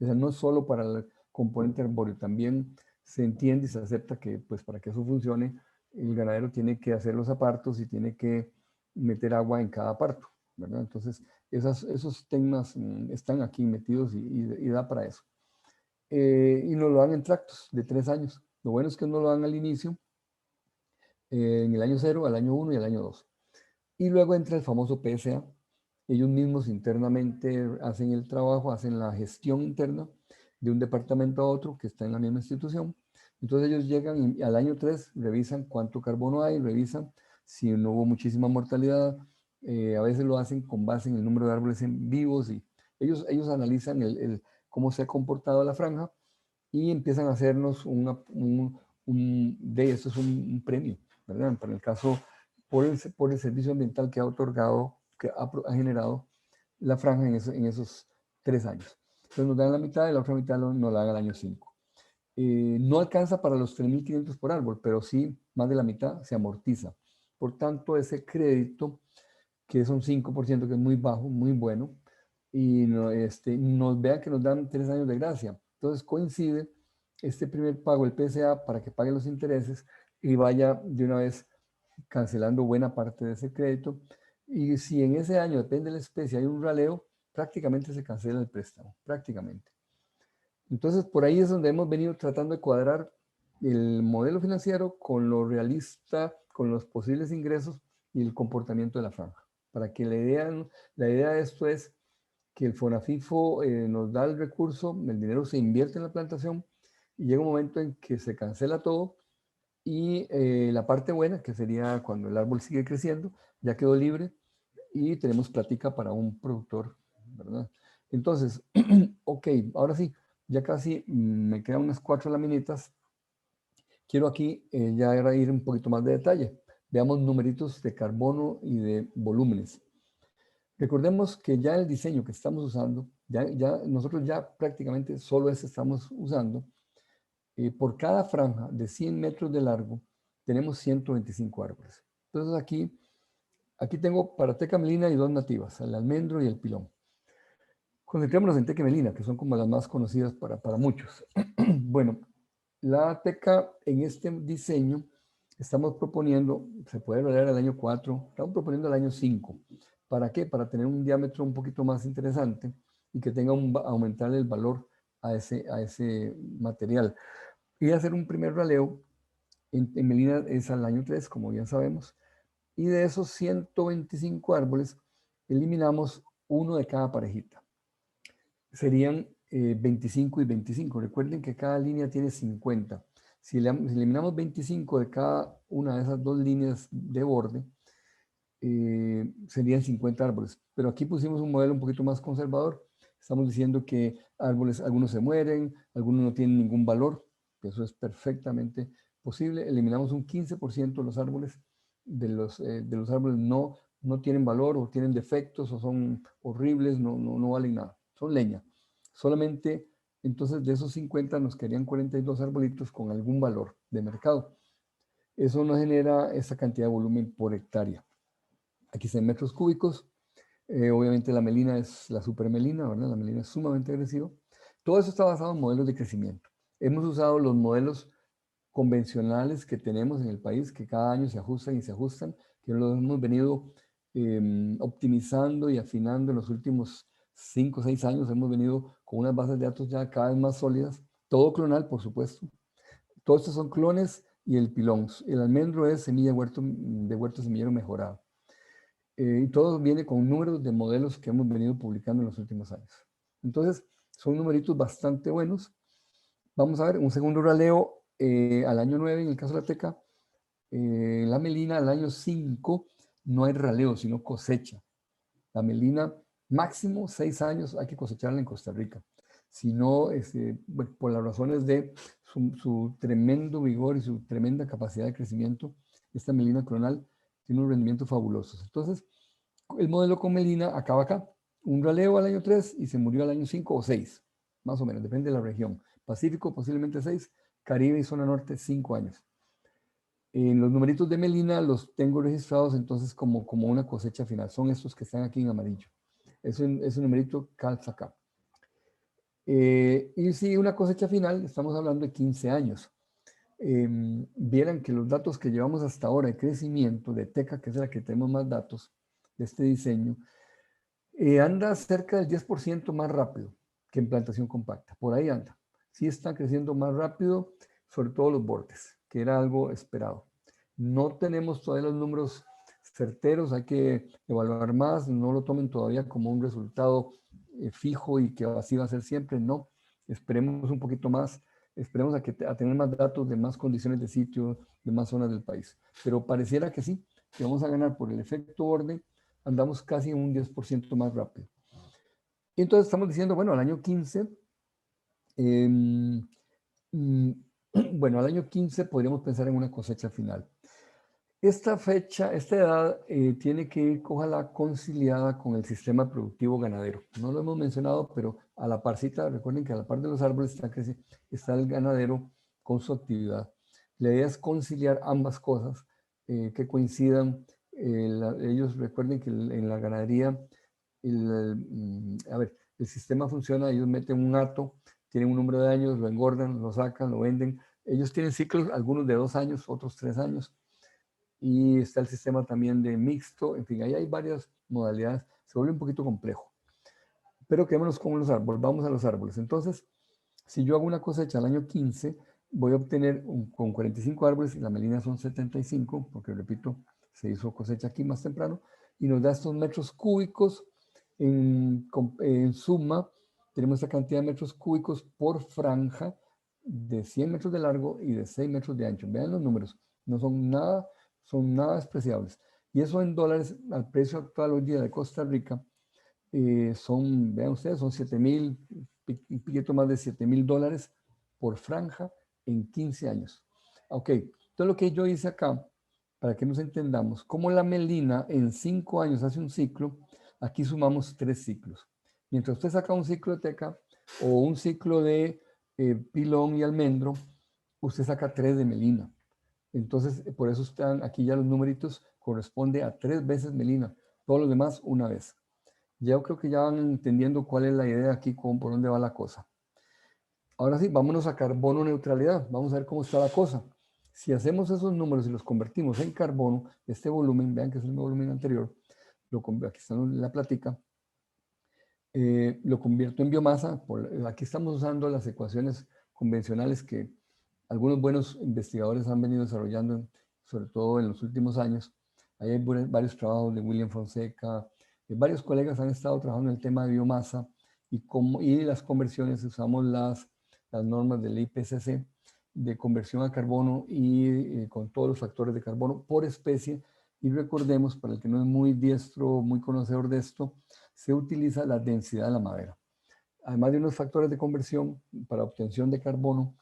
O sea, no es solo para el componente arbóreo, también se entiende y se acepta que pues para que eso funcione, el ganadero tiene que hacer los apartos y tiene que meter agua en cada aparto, ¿verdad? Entonces, esos temas están aquí metidos y da para eso. Y nos lo dan en tractos de 3 años. Lo bueno es que nos lo dan al inicio, en el año 0, al año 1 y al año 2. Y luego entra el famoso PSA, Ellos mismos internamente hacen el trabajo, hacen la gestión interna de un departamento a otro que está en la misma institución. Entonces ellos llegan y al año 3 revisan cuánto carbono hay, revisan si no hubo muchísima mortalidad. A veces lo hacen con base en el número de árboles en vivos y ellos analizan cómo se ha comportado la franja y empiezan a hacernos esto es un premio, ¿verdad? Para el caso, por el servicio ambiental que ha otorgado, que ha generado la franja en esos 3 años. Entonces nos dan la mitad y la otra mitad nos la dan al año 5. No alcanza para los 3.500 por árbol, pero sí más de la mitad se amortiza. Por tanto, ese crédito, que es un 5%, que es muy bajo, muy bueno, y nos vean que nos dan 3 años de gracia. Entonces coincide este primer pago, el PSA, para que pague los intereses y vaya de una vez cancelando buena parte de ese crédito. Y si en ese año, depende de la especie, hay un raleo, prácticamente se cancela el préstamo, prácticamente. Entonces, por ahí es donde hemos venido tratando de cuadrar el modelo financiero con lo realista, con los posibles ingresos y el comportamiento de la franja. Para que la idea de esto es que el FONAFIFO nos da el recurso, el dinero se invierte en la plantación y llega un momento en que se cancela todo y la parte buena, que sería cuando el árbol sigue creciendo, ya quedó libre y tenemos plática para un productor, ¿verdad? Entonces, ok, ahora sí, ya casi me quedan unas 4 laminitas. Quiero aquí ya ahora ir un poquito más de detalle. Veamos numeritos de carbono y de volúmenes. Recordemos que ya el diseño que estamos usando, nosotros ya prácticamente solo ese estamos usando. Por cada franja de 100 metros de largo, tenemos 125 árboles. Entonces aquí tengo para teca melina y 2 nativas, el almendro y el pilón. Concentrémonos en teca melina, que son como las más conocidas para muchos. Bueno, la teca en este diseño estamos proponiendo, se puede lograr al año 4, estamos proponiendo al año 5. ¿Para qué? Para tener un diámetro un poquito más interesante y que tenga aumentar el valor a ese material. Y hacer un primer raleo en melina es al año 3, como bien sabemos, y de esos 125 árboles eliminamos uno de cada parejita. Serían 25 y 25. Recuerden que cada línea tiene 50. Si eliminamos 25 de cada una de esas dos líneas de borde, serían 50 árboles. Pero aquí pusimos un modelo un poquito más conservador. Estamos diciendo que árboles, algunos se mueren, algunos no tienen ningún valor. Eso es perfectamente posible. Eliminamos un 15% de los árboles, de los árboles no tienen valor o tienen defectos o son horribles, no valen nada. Son leña. Solamente entonces de esos 50 nos quedarían 42 arbolitos con algún valor de mercado. Eso nos genera esa cantidad de volumen por hectárea. Aquí está en metros cúbicos. Obviamente la melina es la supermelina, ¿verdad? La melina es sumamente agresiva. Todo eso está basado en modelos de crecimiento. Hemos usado los modelos convencionales que tenemos en el país, que cada año se ajustan y se ajustan, que los hemos venido optimizando y afinando en los últimos 5 o 6 años. Hemos venido con unas bases de datos ya cada vez más sólidas, todo clonal, por supuesto. Todos estos son clones y el pilón. El almendro es semilla de huerto semillero mejorado. Y todo viene con números de modelos que hemos venido publicando en los últimos años. Entonces, son numeritos bastante buenos. Vamos a ver un segundo raleo al año 9 en el caso de la teca. La melina al año 5 no hay raleo, sino cosecha. La melina máximo 6 años hay que cosecharla en Costa Rica. Si no, bueno, por las razones de su tremendo vigor y su tremenda capacidad de crecimiento, esta melina clonal tiene un rendimiento fabuloso. Entonces, el modelo con melina acaba acá. Un raleo al año 3 y se murió al año 5 o 6, más o menos, depende de la región. Pacífico posiblemente 6, Caribe y zona norte 5 años. En los numeritos de melina los tengo registrados entonces como una cosecha final. Son estos que están aquí en amarillo. Ese numerito calza acá. Y si una cosecha final, estamos hablando de 15 años. Vieran que los datos que llevamos hasta ahora de crecimiento de teca, que es la que tenemos más datos de este diseño, anda cerca del 10% más rápido que en plantación compacta. Por ahí anda. Sí está creciendo más rápido, sobre todo los bordes, que era algo esperado. No tenemos todavía los números certeros, hay que evaluar más, no lo tomen todavía como un resultado fijo y que así va a ser siempre, no, esperemos un poquito más, esperemos a tener más datos de más condiciones de sitio, de más zonas del país, pero pareciera que sí, que vamos a ganar por el efecto orden, andamos casi un 10% más rápido. Y entonces estamos diciendo, bueno, al año 15, bueno, al año 15 podríamos pensar en una cosecha final. Esta fecha, esta edad tiene que ir, ojalá, conciliada con el sistema productivo ganadero. No lo hemos mencionado, pero a la parcita, recuerden que a la par de los árboles está el ganadero con su actividad. La idea es conciliar ambas cosas que coincidan. Ellos recuerden que en la ganadería, el sistema funciona, ellos meten un hato, tienen un número de años, lo engordan, lo sacan, lo venden. Ellos tienen ciclos, algunos de 2 años, otros 3 años. Y está el sistema también de mixto, en fin, ahí hay varias modalidades, se vuelve un poquito complejo. Pero quedémonos con los árboles, vamos a los árboles. Entonces, si yo hago una cosecha al año 15, voy a obtener con 45 árboles, y la melina son 75, porque repito, se hizo cosecha aquí más temprano, y nos da estos metros cúbicos en suma, tenemos esta cantidad de metros cúbicos por franja de 100 metros de largo y de 6 metros de ancho. Vean los números, no son nada despreciables. Y eso en dólares, al precio actual hoy día de Costa Rica, vean ustedes, son 7,000, un poquito más de 7,000 dólares por franja en 15 años. Ok, entonces lo que yo hice acá, para que nos entendamos, como la melina en 5 años hace un ciclo, aquí sumamos 3 ciclos. Mientras usted saca un ciclo de teca o un ciclo de pilón y almendro, usted saca 3 de melina. Entonces, por eso están aquí ya los numeritos, corresponde a 3 veces melina, todos los demás una vez. Ya creo que ya van entendiendo cuál es la idea aquí, por dónde va la cosa. Ahora sí, vámonos a carbono neutralidad. Vamos a ver cómo está la cosa. Si hacemos esos números y los convertimos en carbono, este volumen, vean que es el volumen anterior, aquí está en la plática, lo convierto en biomasa. Aquí estamos usando las ecuaciones convencionales que algunos buenos investigadores han venido desarrollando, sobre todo en los últimos años. Ahí hay varios trabajos de William Fonseca, varios colegas han estado trabajando en el tema de biomasa y las conversiones. Usamos las normas del IPCC de conversión a carbono y con todos los factores de carbono por especie. Y recordemos, para el que no es muy diestro, muy conocedor de esto, se utiliza la densidad de la madera. Además de unos factores de conversión para obtención de carbono,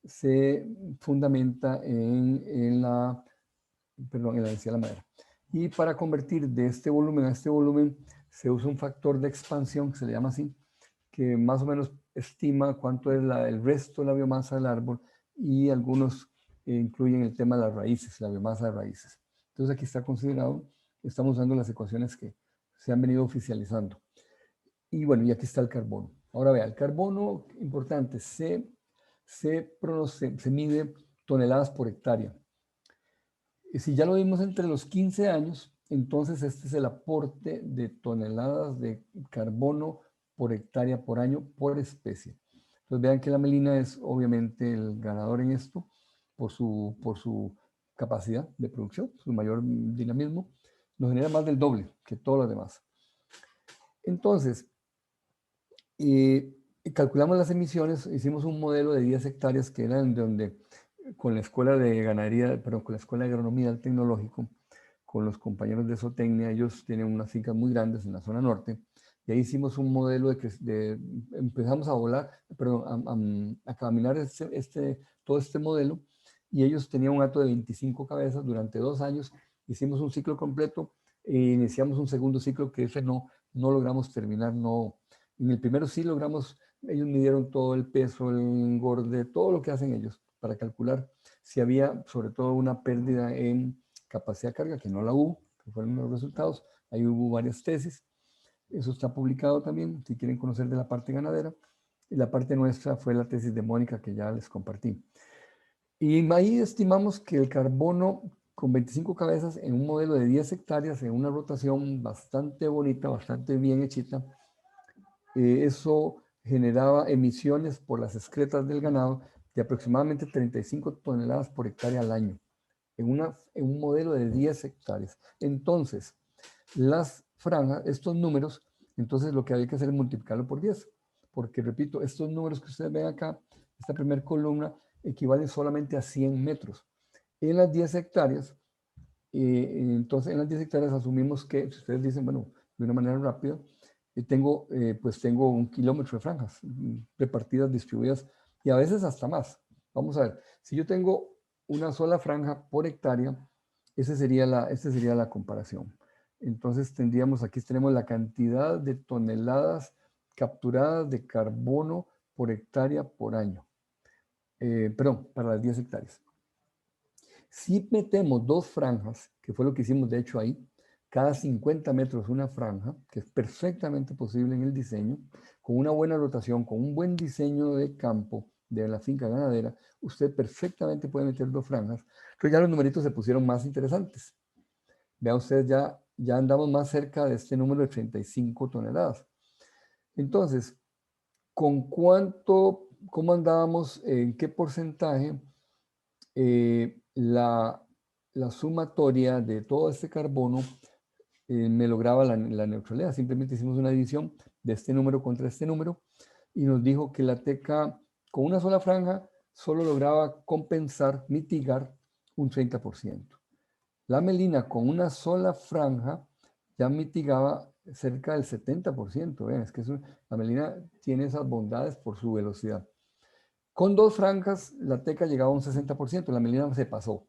se fundamenta en la densidad de la madera. Y para convertir de este volumen a este volumen, se usa un factor de expansión, que se le llama así, que más o menos estima cuánto es el resto de la biomasa del árbol, y algunos incluyen el tema de las raíces, la biomasa de raíces. Entonces aquí está considerado, estamos usando las ecuaciones que se han venido oficializando. Y bueno, y aquí está el carbono. Ahora vea, el carbono, importante, se mide toneladas por hectárea. Y si ya lo vimos entre los 15 años, entonces este es el aporte de toneladas de carbono por hectárea por año por especie. Entonces vean que la melina es obviamente el ganador en esto por su capacidad de producción, su mayor dinamismo. Nos genera más del doble que todos los demás. Entonces, calculamos las emisiones, hicimos un modelo de 10 hectáreas que eran donde con la escuela de ganadería, perdón, con la escuela de agronomía del tecnológico, con los compañeros de zootecnia, ellos tienen unas fincas muy grandes en la zona norte, y ahí hicimos un modelo empezamos a volar, perdón, a caminar todo este modelo, y ellos tenían un hato de 25 cabezas durante 2 años, hicimos un ciclo completo, e iniciamos un segundo ciclo que ese no logramos terminar, no. En el primero sí logramos, ellos midieron todo el peso, el engorde, todo lo que hacen ellos para calcular si había sobre todo una pérdida en capacidad de carga, que no la hubo, que fueron los resultados. Ahí hubo varias tesis. Eso está publicado también, si quieren conocer de la parte ganadera. Y la parte nuestra fue la tesis de Mónica, que ya les compartí. Y ahí estimamos que el carbono con 25 cabezas en un modelo de 10 hectáreas, en una rotación bastante bonita, bastante bien hechita, eso generaba emisiones por las excretas del ganado de aproximadamente 35 toneladas por hectárea al año. en un modelo de 10 hectáreas. Entonces, las franjas, estos números, entonces lo que hay que hacer es multiplicarlo por 10. Porque, repito, estos números que ustedes ven acá, esta primera columna, equivale solamente a 100 metros. En las 10 hectáreas, entonces en las 10 hectáreas asumimos que, si ustedes dicen, bueno, de una manera rápida, pues tengo 1 kilómetro de franjas repartidas, distribuidas, y a veces hasta más. Vamos a ver, si yo tengo una sola franja por hectárea, esa sería la comparación. Entonces tendríamos, aquí tenemos la cantidad de toneladas capturadas de carbono por hectárea por año. Perdón, para las 10 hectáreas. Si metemos 2 franjas, que fue lo que hicimos de hecho ahí, cada 50 metros una franja, que es perfectamente posible en el diseño, con una buena rotación, con un buen diseño de campo de la finca ganadera, usted perfectamente puede meter 2 franjas. Pero ya los numeritos se pusieron más interesantes. Vean ustedes, ya andamos más cerca de este número de 35 toneladas. Entonces, cómo andábamos, en qué porcentaje la sumatoria de todo este carbono me lograba la neutralidad? Simplemente hicimos una división de este número contra este número y nos dijo que la teca con una sola franja solo lograba compensar, mitigar un 30%. La melina con una sola franja ya mitigaba cerca del 70%. ¿Ven? Es que la melina tiene esas bondades por su velocidad. Con 2 franjas, la teca llegaba a un 60%, la melina se pasó.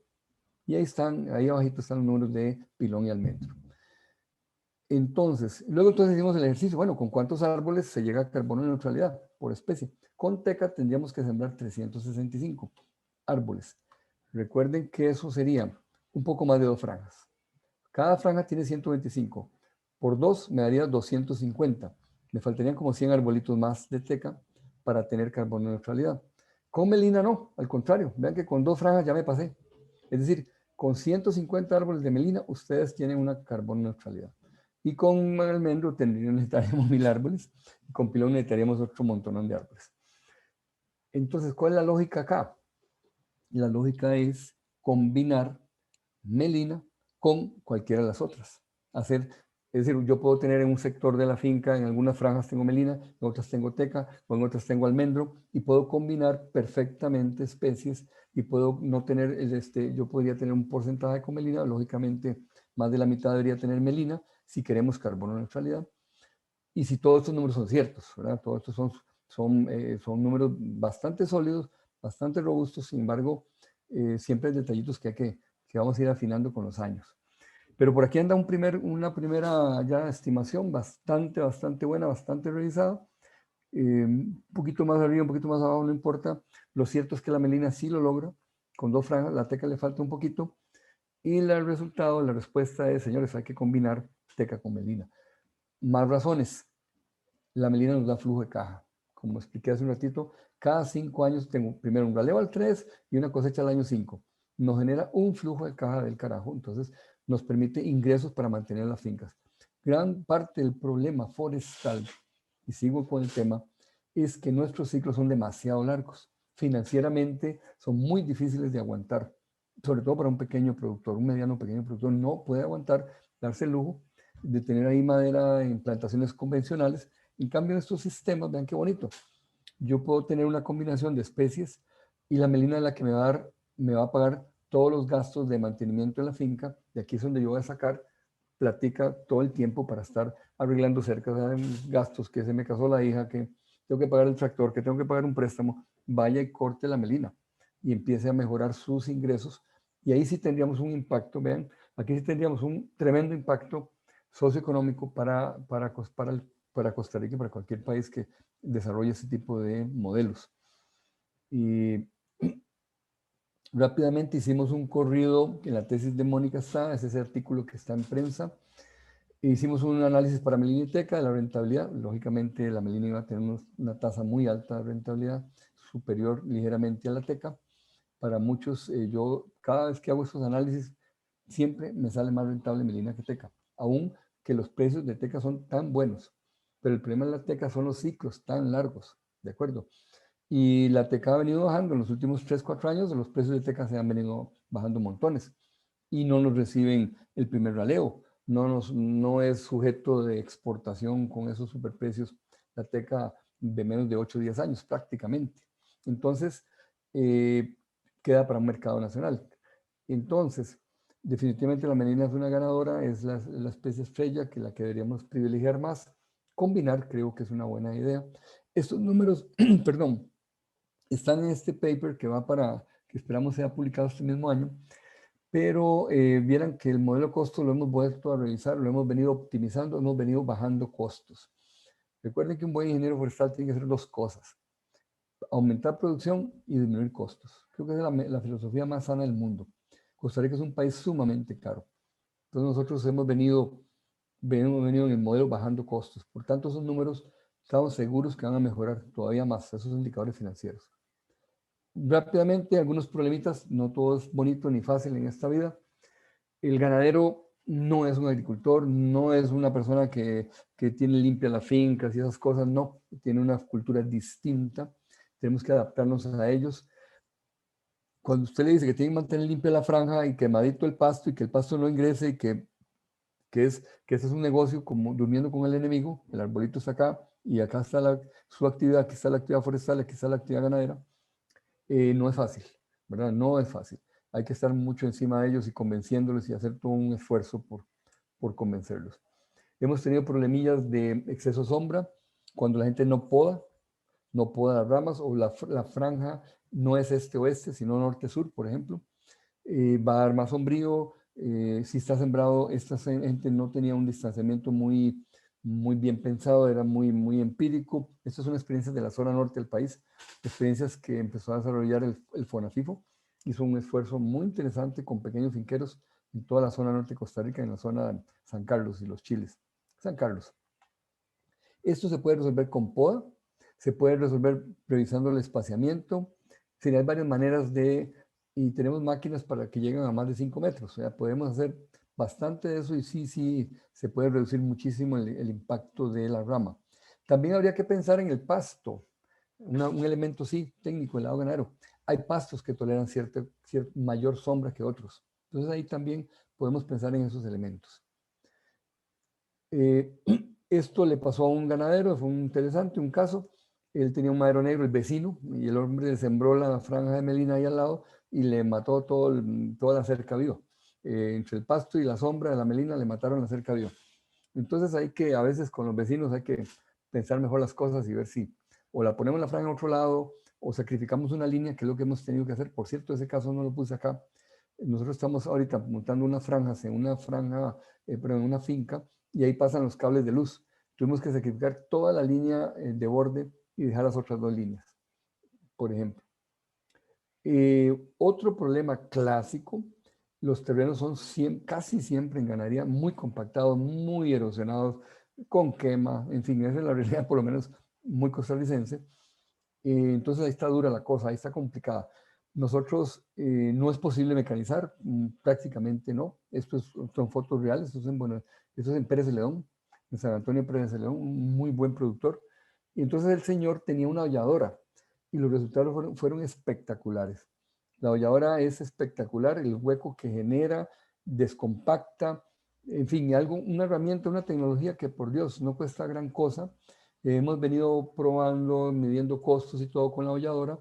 Y ahí abajito están los números de pilón y almendro. Entonces hicimos el ejercicio, bueno, ¿con cuántos árboles se llega a carbono neutralidad por especie? Con teca tendríamos que sembrar 365 árboles. Recuerden que eso sería un poco más de 2 franjas. Cada franja tiene 125. Por 2 me daría 250. Me faltarían como 100 arbolitos más de teca para tener carbono neutralidad. Con melina no, al contrario. Vean que con 2 franjas ya me pasé. Es decir, con 150 árboles de melina ustedes tienen una carbono neutralidad. Y con almendro necesitaríamos 1000 árboles. Y con pilón necesitaríamos otro montón de árboles. Entonces, ¿cuál es la lógica acá? La lógica es combinar melina con cualquiera de las otras. Es decir, yo puedo tener en un sector de la finca, en algunas franjas tengo melina, en otras tengo teca, o en otras tengo almendro, y puedo combinar perfectamente especies y puedo no tener, yo podría tener un porcentaje con melina, lógicamente más de la mitad debería tener melina, si queremos carbono neutralidad, y si todos estos números son ciertos, ¿verdad? Todos estos son números bastante sólidos, bastante robustos, sin embargo, siempre hay detallitos que vamos a ir afinando con los años. Pero por aquí anda una primera ya estimación bastante buena, bastante revisada. Un poquito más arriba, un poquito más abajo, no importa. Lo cierto es que la melina sí lo logra, con 2 franjas, la teca le falta un poquito. Y el resultado, la respuesta es, señores, hay que combinar teca con melina. Más razones. La melina nos da flujo de caja. Como expliqué hace un ratito, cada 5 años tengo primero un ralevo al 3 y una cosecha al año 5. Nos genera un flujo de caja del carajo. Entonces, nos permite ingresos para mantener las fincas. Gran parte del problema forestal, y sigo con el tema, es que nuestros ciclos son demasiado largos. Financieramente son muy difíciles de aguantar, sobre todo para un pequeño productor, un mediano pequeño productor no puede aguantar, darse el lujo de tener ahí madera en plantaciones convencionales. En cambio, en estos sistemas, vean qué bonito, yo puedo tener una combinación de especies y la melina es la que me va a pagar todos los gastos de mantenimiento de la finca, y aquí es donde yo voy a sacar platica todo el tiempo para estar arreglando cerca de gastos, que se me casó la hija, que tengo que pagar el tractor, que tengo que pagar un préstamo, vaya y corte la melina y empiece a mejorar sus ingresos. Y ahí sí tendríamos un impacto, vean, aquí sí tendríamos un tremendo impacto socioeconómico para Costa Rica y para cualquier país que desarrolle ese tipo de modelos. Y rápidamente hicimos un corrido, en la tesis de Mónica está, es ese artículo que está en prensa. Hicimos un análisis para melina y teca de la rentabilidad. Lógicamente la melina iba a tener una tasa muy alta de rentabilidad, superior ligeramente a la teca. Para muchos, yo cada vez que hago estos análisis, siempre me sale más rentable melina que teca, aun que los precios de teca son tan buenos. Pero el problema de la teca son los ciclos tan largos, ¿de acuerdo? Y la teca ha venido bajando en los últimos 3, 4 años, los precios de teca se han venido bajando montones y no nos reciben el primer raleo. No es sujeto de exportación con esos superprecios la teca de menos de 8 o 10 años prácticamente. Entonces, queda para un mercado nacional. Entonces, definitivamente la melina es una ganadora, es la especie estrella, que la que deberíamos privilegiar más. Combinar creo que es una buena idea. Estos números, perdón, están en este paper que esperamos sea publicado este mismo año, pero vieran que el modelo costo lo hemos vuelto a revisar, lo hemos venido optimizando, hemos venido bajando costos. Recuerden que un buen ingeniero forestal tiene que hacer dos cosas: aumentar producción y disminuir costos. Creo que es la filosofía más sana del mundo. Costa Rica es un país sumamente caro. Entonces nosotros hemos venido en el modelo bajando costos. Por tanto, esos números estamos seguros que van a mejorar todavía más, esos indicadores financieros. Rápidamente, algunos problemitas, no todo es bonito ni fácil en esta vida. El ganadero no es un agricultor, no es una persona que tiene limpia las fincas y esas cosas, no, tiene una cultura distinta, tenemos que adaptarnos a ellos. Cuando usted le dice que tiene que mantener limpia la franja y quemadito el pasto y que el pasto no ingrese y que ese es un negocio como durmiendo con el enemigo, el arbolito está acá y acá está su actividad, aquí está la actividad forestal, aquí está la actividad ganadera, no es fácil, ¿verdad? No es fácil. Hay que estar mucho encima de ellos y convenciéndolos y hacer todo un esfuerzo por convencerlos. Hemos tenido problemillas de exceso de sombra, cuando la gente no poda las ramas o la franja no es este-oeste, sino norte-sur, por ejemplo. Va a dar más sombrío. Si está sembrado, esta gente no tenía un distanciamiento muy bien pensado, era muy empírico. Estas son experiencias de la zona norte del país, experiencias que empezó a desarrollar el FONAFIFO. Hizo un esfuerzo muy interesante con pequeños finqueros en toda la zona norte de Costa Rica, en la zona de San Carlos y los Chiles. San Carlos. Esto se puede resolver con poda, se puede resolver revisando el espaciamiento. Hay varias maneras y tenemos máquinas para que lleguen a más de 5 metros. O sea, podemos hacer bastante de eso y sí, se puede reducir muchísimo el impacto de la rama. También habría que pensar en el pasto, un elemento sí técnico, el lado ganadero. Hay pastos que toleran cierta mayor sombra que otros. Entonces ahí también podemos pensar en esos elementos. Esto le pasó a un ganadero, fue interesante, un caso. Él tenía un madero negro, el vecino, y el hombre le sembró la franja de melina ahí al lado y le mató toda la cerca viva. Entre el pasto y la sombra de la melina le mataron la cerca viva. Entonces a veces con los vecinos hay que pensar mejor las cosas y ver si o la ponemos la franja a otro lado o sacrificamos una línea, que es lo que hemos tenido que hacer. Por cierto, ese caso no lo puse acá. Nosotros estamos ahorita montando unas franjas en una finca, y ahí pasan los cables de luz. Tuvimos que sacrificar toda la línea de borde y dejar las otras dos líneas, por ejemplo. Otro problema clásico: los terrenos son casi siempre en ganadería muy compactados, muy erosionados, con quema, en fin, esa es la realidad, por lo menos muy costarricense. Entonces ahí está dura la cosa, ahí está complicada. Nosotros no es posible mecanizar, prácticamente no. Son fotos reales, esto es en Pérez de León, en San Antonio Pérez de León, un muy buen productor. Y entonces el señor tenía una holladora y los resultados fueron espectaculares. La holladora es espectacular, el hueco que genera, descompacta, en fin, una herramienta, una tecnología que por Dios no cuesta gran cosa. Hemos venido probando, midiendo costos y todo con la holladora,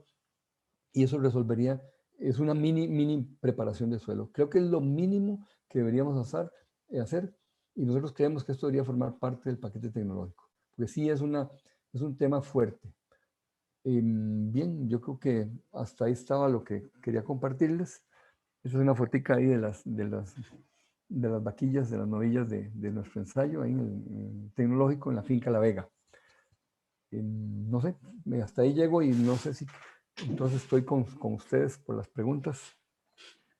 y eso resolvería, es una mini preparación de suelo. Creo que es lo mínimo que deberíamos hacer, y nosotros creemos que esto debería formar parte del paquete tecnológico, porque sí es un tema fuerte. Bien, yo creo que hasta ahí estaba lo que quería compartirles. Esa es una fotica ahí de las vaquillas, de las novillas de nuestro ensayo ahí en el tecnológico en la finca La Vega. No sé, hasta ahí llego y no sé si entonces estoy con ustedes por las preguntas.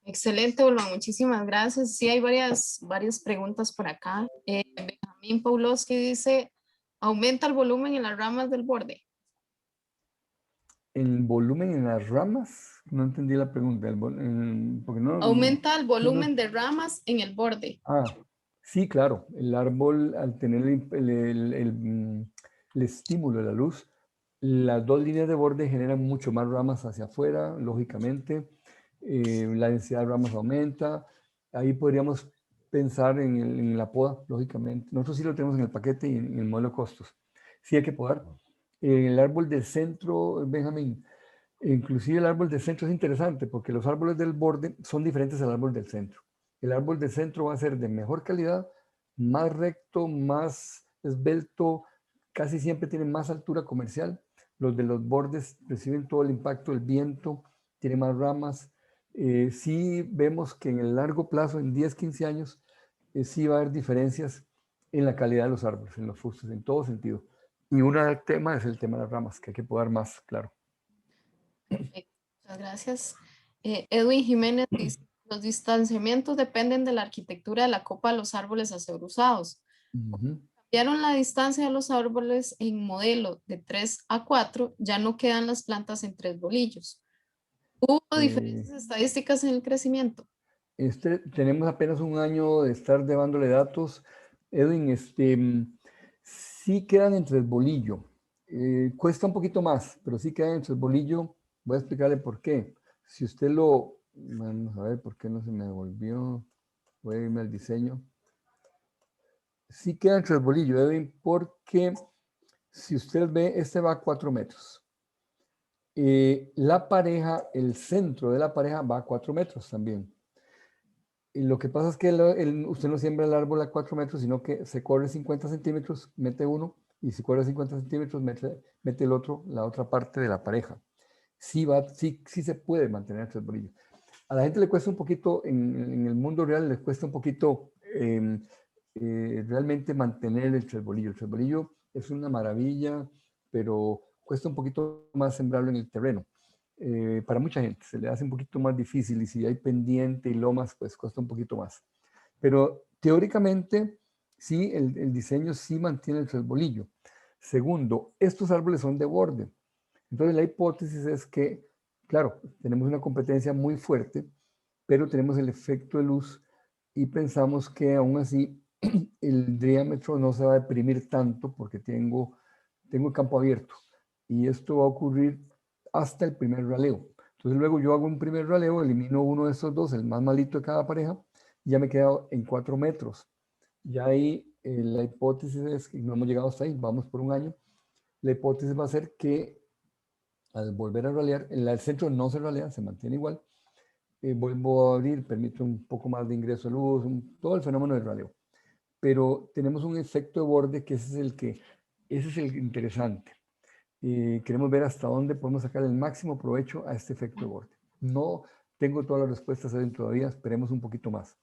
Excelente, Olman, muchísimas gracias. Sí, hay varias preguntas por acá. Benjamín Paulowski dice, ¿aumenta el volumen en las ramas del borde? ¿El volumen en las ramas? No entendí la pregunta. Porque ¿Aumenta el sí, volumen de ramas en el borde? Sí, claro. El árbol, al tener el estímulo de la luz, Las dos líneas de borde generan mucho más ramas hacia afuera, lógicamente. La densidad de ramas aumenta. Ahí podríamos pensar en la poda, lógicamente. Nosotros sí lo tenemos en el paquete y en el modelo de costos. Sí hay que podar. El árbol del centro, Benjamín, inclusive el árbol del centro es interesante porque los árboles del borde son diferentes al árbol del centro. El árbol del centro va a ser de mejor calidad, más recto, más esbelto, casi siempre tiene más altura comercial. Los de los bordes reciben todo el impacto del viento, tiene más ramas. Sí vemos que en el largo plazo, en 10, 15 años, sí va a haber diferencias en la calidad de los árboles, en los fustes, en todo sentido. Y un tema es el tema de las ramas, que hay que podar más, claro. Perfecto, muchas gracias. Edwin Jiménez dice, los distanciamientos dependen de la arquitectura de la copa de los árboles a ser usados. Ujú. Cambiaron la distancia de los árboles en modelo de 3 a 4, ya no quedan las plantas en 3 bolillos. ¿Hubo Eh, diferencias estadísticas en el crecimiento? Tenemos apenas un año de estar llevándole datos. Edwin, sí quedan entre el bolillo. Cuesta un poquito más, pero sí quedan entre el bolillo. Voy a explicarle por qué. Si usted vamos a ver por qué no se me devolvió. Voy a irme al diseño. Sí queda entre el bolillo, Edwin, porque si usted ve, este va a 4 metros. La pareja, el centro de la pareja va a 4 metros también. Y lo que pasa es que usted no siembra el árbol a 4 metros, sino que se corre 50 centímetros, mete uno, y si corre 50 centímetros, mete el otro, la otra parte de la pareja. Sí se puede mantener entre el bolillo. A la gente le cuesta un poquito, en el mundo real, le cuesta un poquito realmente mantener el trebolillo. El trebolillo es una maravilla, pero cuesta un poquito más sembrarlo en el terreno. Para mucha gente se le hace un poquito más difícil y si hay pendiente y lomas, pues cuesta un poquito más. Pero teóricamente, sí, el diseño sí mantiene el trebolillo. Segundo, estos árboles son de borde. Entonces la hipótesis es que, claro, tenemos una competencia muy fuerte, pero tenemos el efecto de luz y pensamos que aún así el diámetro no se va a deprimir tanto porque tengo el campo abierto y esto va a ocurrir hasta el primer raleo. Entonces luego yo hago un primer raleo, elimino uno de estos dos, el más malito de cada pareja, y ya me he quedado en 4 metros. Ya ahí la hipótesis es que no hemos llegado hasta ahí, vamos por un año. La hipótesis va a ser que al volver a ralear, el centro no se ralea, se mantiene igual. Vuelvo a abrir, permite un poco más de ingreso de luz, todo el fenómeno del raleo. Pero tenemos un efecto de borde que ese es el interesante. Queremos ver hasta dónde podemos sacar el máximo provecho a este efecto de borde. No tengo todas las respuestas todavía, esperemos un poquito más.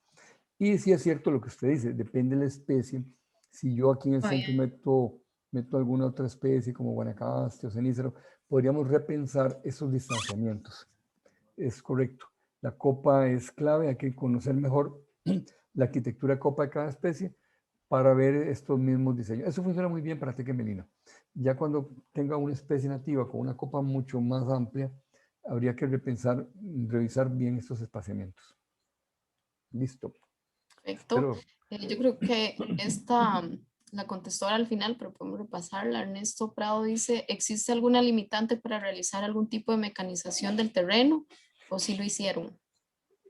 Y sí es cierto lo que usted dice, depende de la especie. Si yo aquí en el centro meto alguna otra especie como Guanacaste o cenícero, podríamos repensar esos distanciamientos. Es correcto. La copa es clave, hay que conocer mejor la arquitectura de copa de cada especie para ver estos mismos diseños. Eso funciona muy bien para teca melina. Ya cuando tenga una especie nativa con una copa mucho más amplia, habría que revisar bien estos espaciamientos. Listo. Perfecto. Espero. Yo creo que esta la contestó ahora al final, pero podemos repasarla. Ernesto Prado dice, ¿existe alguna limitante para realizar algún tipo de mecanización del terreno? ¿O si lo hicieron?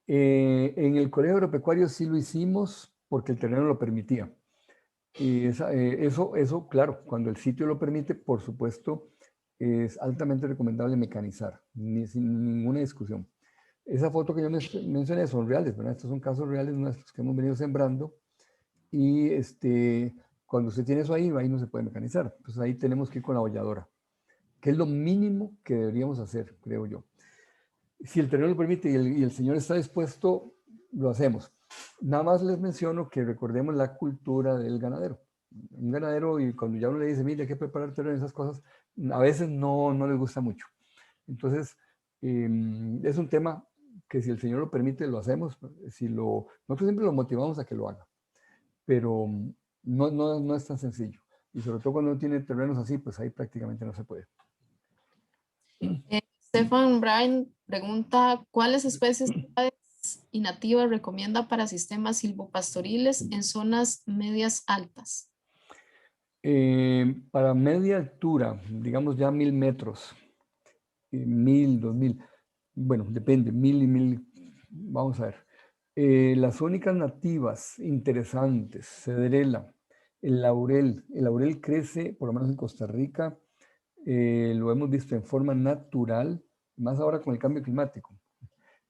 En el Colegio Agropecuario sí lo hicimos porque el terreno lo permitía. Y eso, claro, cuando el sitio lo permite, por supuesto, es altamente recomendable mecanizar, sin ninguna discusión. Esa foto que yo mencioné son reales, ¿verdad? Estos son casos reales nuestros que hemos venido sembrando y cuando usted tiene eso ahí no se puede mecanizar. Entonces ahí tenemos que ir con la holladora, que es lo mínimo que deberíamos hacer, creo yo. Si el terreno lo permite y el señor está dispuesto, lo hacemos. Nada más les menciono que recordemos la cultura del ganadero. Un ganadero, y cuando ya uno le dice, mire, hay que preparar terreno, esas cosas, a veces no les gusta mucho. Entonces, es un tema que si el Señor lo permite, lo hacemos. Nosotros siempre lo motivamos a que lo haga, pero no es tan sencillo. Y sobre todo cuando uno tiene terrenos así, pues ahí prácticamente no se puede. Stefan Bryan pregunta, ¿cuáles especies y nativas recomienda para sistemas silvopastoriles en zonas medias altas? Para media altura, digamos ya 1000 metros, 1000, 2000, bueno, depende, 1000 y 1000, vamos a ver. Las únicas nativas interesantes, cederela, el laurel crece, por lo menos en Costa Rica, lo hemos visto en forma natural, más ahora con el cambio climático,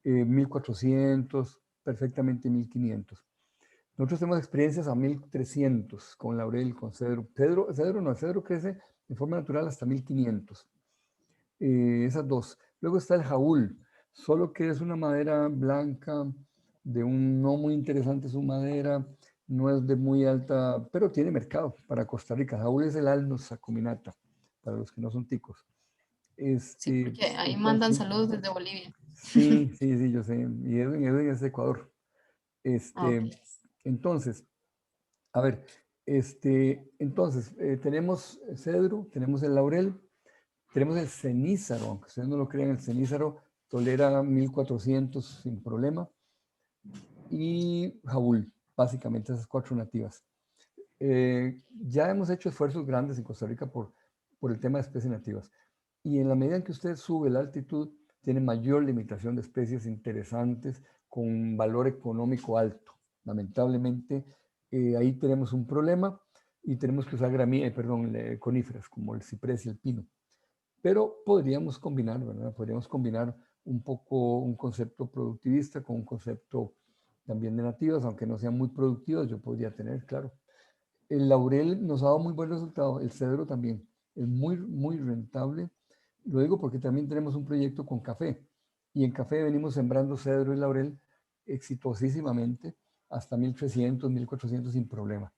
1400, perfectamente 1500. Nosotros tenemos experiencias a 1300 con laurel, con cedro. Cedro crece de forma natural hasta 1500. Esas dos. Luego está el jaúl, solo que es una madera blanca, no muy interesante su madera, no es de muy alta, pero tiene mercado para Costa Rica. Jaúl es el Alnus acuminata, para los que no son ticos. Sí, porque ahí mandan Entonces, saludos desde Bolivia. sí, yo sé. Y Edwin es de Ecuador. Ah, ok. Entonces, a ver, entonces, tenemos cedro, tenemos el laurel, tenemos el cenízaro, aunque ustedes no lo crean, el cenízaro tolera 1400 sin problema, y jaúl, básicamente esas cuatro nativas. Ya hemos hecho esfuerzos grandes en Costa Rica por el tema de especies nativas, y en la medida en que usted sube la altitud, tiene mayor limitación de especies interesantes con valor económico alto. Lamentablemente, ahí tenemos un problema y tenemos que usar coníferas como el ciprés y el pino. Pero podríamos combinar, ¿verdad? Podríamos combinar un poco un concepto productivista con un concepto también de nativas, aunque no sean muy productivas, yo podría tener, claro. El laurel nos ha dado muy buen resultado, el cedro también, es muy rentable. Lo digo porque también tenemos un proyecto con café, y en café venimos sembrando cedro y laurel exitosísimamente hasta 1300, 1400 sin problema.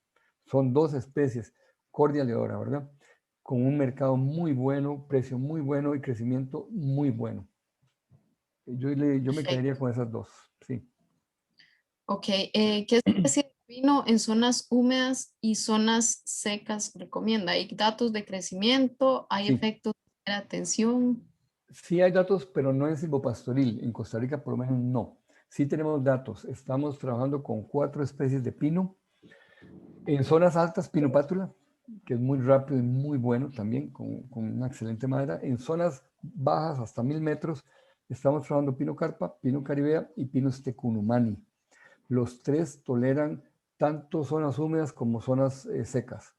Son dos especies, cordial y ahora, ¿verdad? Con un mercado muy bueno, precio muy bueno y crecimiento muy bueno. Yo me quedaría Perfecto. con esas dos, sí. Ok, ¿qué especie de pino en zonas húmedas y zonas secas recomienda? ¿Hay datos de crecimiento? ¿Hay Sí, efectos de atención? sí hay datos, pero no en silvopastoril. En Costa Rica por lo menos no. Sí tenemos datos. Estamos trabajando con 4 especies de pino. En zonas altas, pino pátula, que es muy rápido y muy bueno también, con una excelente madera. En zonas bajas, hasta 1000 metros, estamos trabajando pino carpa, pino caribea y pino stecunumani. Los tres toleran tanto zonas húmedas como zonas secas.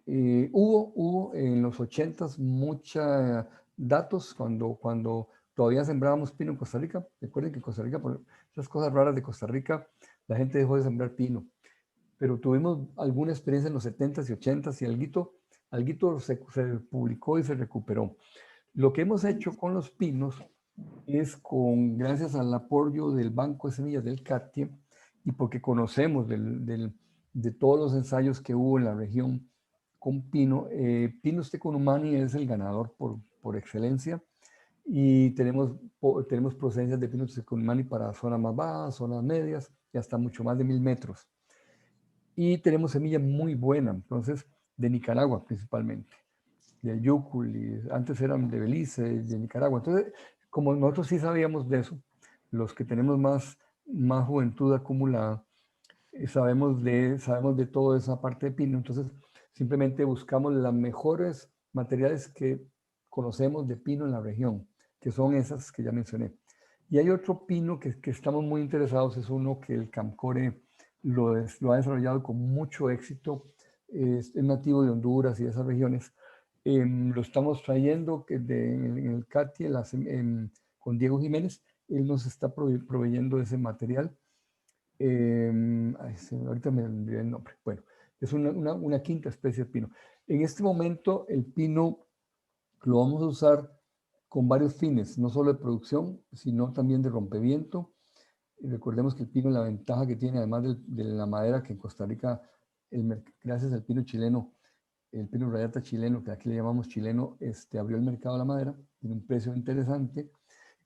Hubo en los 80s muchos datos cuando todavía sembrábamos pino en Costa Rica. Recuerden que en Costa Rica, por esas cosas raras de Costa Rica, la gente dejó de sembrar pino. Pero tuvimos alguna experiencia en los 70s y 80s y alguito se publicó y se recuperó. Lo que hemos hecho con los pinos es gracias al apoyo del Banco de Semillas del CATIE y porque conocemos de todos los ensayos que hubo en la región con pino, Pinus tecunumani es el ganador por excelencia, y tenemos procedencias de Pinus tecunumani para zonas más bajas, zonas medias y hasta mucho más de 1000 metros. Y tenemos semilla muy buena, entonces, de Nicaragua principalmente, de Yúcul, y antes eran de Belice, de Nicaragua. Entonces, como nosotros sí sabíamos de eso, los que tenemos más juventud acumulada, sabemos de toda esa parte de pino, entonces simplemente buscamos las mejores materiales que conocemos de pino en la región, que son esas que ya mencioné. Y hay otro pino que estamos muy interesados, es uno que el Camcore lo ha desarrollado con mucho éxito, es nativo de Honduras y de esas regiones. Lo estamos trayendo en el CATI con Diego Jiménez, él nos está proveyendo ese material. Ahorita me olvidé el nombre. Bueno, es una quinta especie de pino. En este momento el pino lo vamos a usar con varios fines, no solo de producción, sino también de rompeviento. Y recordemos que el pino, la ventaja que tiene, además de la madera, que en Costa Rica, gracias al pino chileno, el pino rayata chileno, que aquí le llamamos chileno, abrió el mercado de la madera, tiene un precio interesante.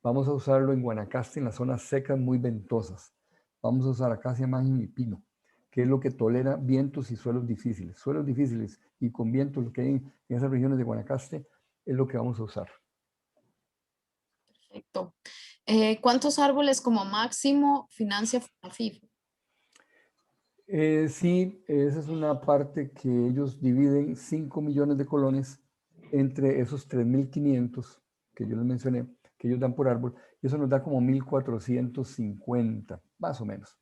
Vamos a usarlo en Guanacaste, en las zonas secas muy ventosas. Vamos a usar acacia magna y pino, que es lo que tolera vientos y suelos difíciles. Suelos difíciles y con vientos, lo que hay en esas regiones de Guanacaste, es lo que vamos a usar. Perfecto. ¿Cuántos árboles como máximo financia FONAFIF? Sí, esa es una parte que ellos dividen 5 millones de colones entre esos 3.500 que yo les mencioné, que ellos dan por árbol, y eso nos da como 1.450, más o menos.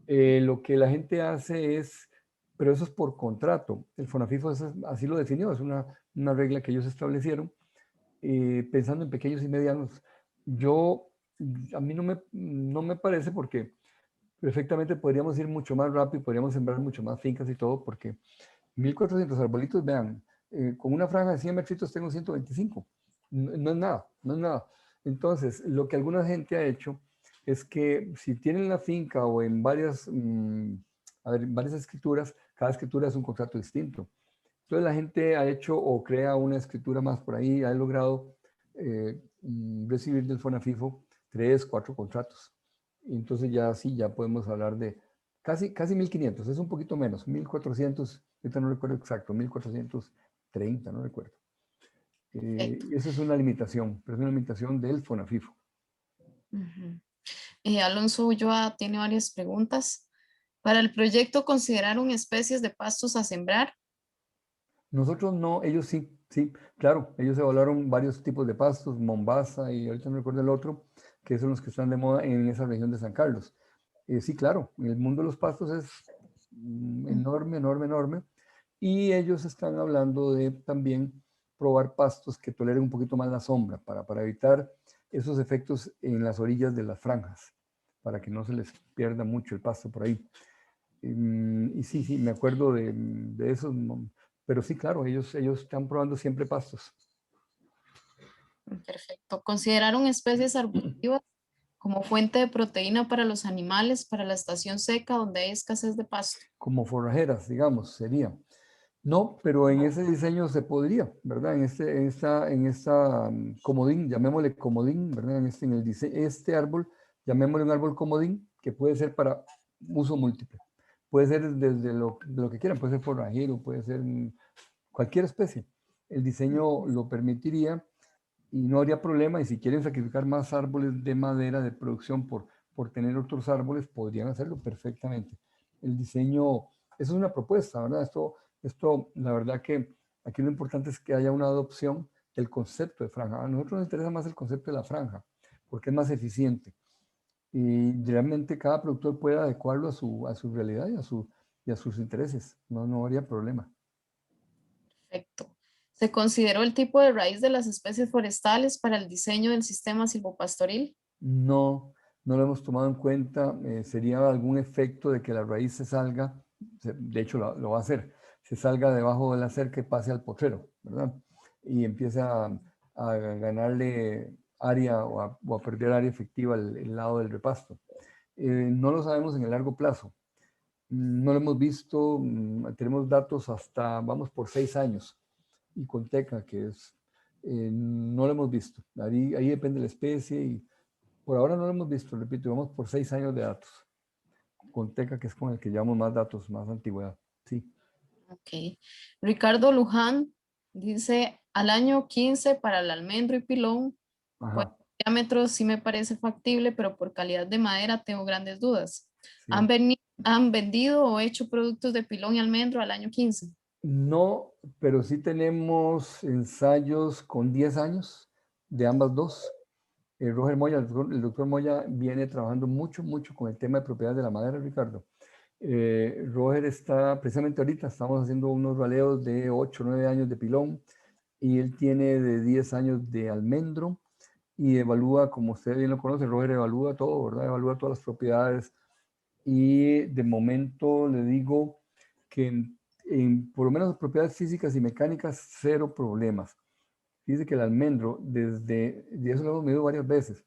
Lo que la gente hace es, pero eso es por contrato, el FONAFIFO así lo definió, es una regla que ellos establecieron, pensando en pequeños y medianos. Yo, a mí no me parece porque perfectamente podríamos ir mucho más rápido, podríamos sembrar mucho más fincas y todo, porque 1.400 arbolitos, vean, con una franja de 100 metritos tengo 125. No, no es nada, no es nada. Entonces, lo que alguna gente ha hecho es que si tienen la finca o en varias, a ver, varias escrituras, cada escritura es un contrato distinto. Entonces la gente ha hecho o crea una escritura más por ahí, ha logrado recibir del FONAFIFO 3, 4 contratos. Y entonces ya sí, ya podemos hablar de casi 1.500, es un poquito menos, 1.400, ahorita no recuerdo exacto, 1.430, no recuerdo. Perfecto. Esa es una limitación, pero es una limitación del FONAFIFO. Ujú. Alonso Ulloa tiene varias preguntas. Para el proyecto, ¿consideraron especies de pastos a sembrar? Nosotros no, ellos sí, sí, claro, ellos evaluaron varios tipos de pastos, Mombasa y ahorita no recuerdo el otro, que son los que están de moda en esa región de San Carlos. Sí, claro, el mundo de los pastos es enorme, enorme, enorme, y ellos están hablando de también probar pastos que toleren un poquito más la sombra para evitar esos efectos en las orillas de las franjas, para que no se les pierda mucho el pasto por ahí. Y sí, sí, me acuerdo de eso, pero sí, claro, ellos están probando siempre pastos. Perfecto. ¿Consideraron especies arbustivas como fuente de proteína para los animales para la estación seca donde hay escasez de pasto? Como forrajeras, digamos, sería. No, pero en ese diseño se podría, ¿verdad? En esta comodín, llamémosle comodín, ¿verdad? Este árbol, llamémosle un árbol comodín, que puede ser para uso múltiple. Puede ser desde lo que quieran, puede ser forrajero, puede ser cualquier especie. El diseño lo permitiría y no habría problema. Y si quieren sacrificar más árboles de madera de producción por tener otros árboles, podrían hacerlo perfectamente. El diseño, eso es una propuesta, ¿verdad? Esto, la verdad que aquí lo importante es que haya una adopción del concepto de franja. A nosotros nos interesa más el concepto de la franja, porque es más eficiente. Y realmente cada productor puede adecuarlo a su realidad y a sus intereses. No, no habría problema. Perfecto. ¿Se consideró el tipo de raíz de las especies forestales para el diseño del sistema silvopastoril? No, no lo hemos tomado en cuenta. Sería algún efecto de que la raíz se salga, de hecho lo va a hacer, se salga debajo de la cerca y pase al potrero, ¿verdad? Y empiece a ganarle área o a perder área efectiva el lado del repasto. No lo sabemos en el largo plazo. No lo hemos visto, tenemos datos hasta, vamos por 6 años. Y con teca, no lo hemos visto. Ahí depende de la especie y por ahora no lo hemos visto, repito, vamos por 6 años de datos. Con teca, que es con el que llevamos más datos, más antigüedad. Sí. Ok. Ricardo Luján dice, al año 15 para el almendro y pilón, pues Ajá. diámetro sí me parece factible, pero por calidad de madera tengo grandes dudas. ¿Han, Sí. han vendido o hecho productos de pilón y almendro al año 15? No, pero sí tenemos ensayos con 10 años de ambas dos. Roger Moya, el doctor Moya viene trabajando mucho, mucho con el tema de propiedades de la madera, Ricardo. Roger está, precisamente ahorita estamos haciendo unos raleos de 8 o 9 años de pilón y él tiene de 10 años de almendro y evalúa, como usted bien lo conoce, Roger evalúa todo, ¿verdad? Evalúa todas las propiedades y de momento le digo que por lo menos propiedades físicas y mecánicas, cero problemas. Dice que el almendro, y eso lo hemos medido varias veces,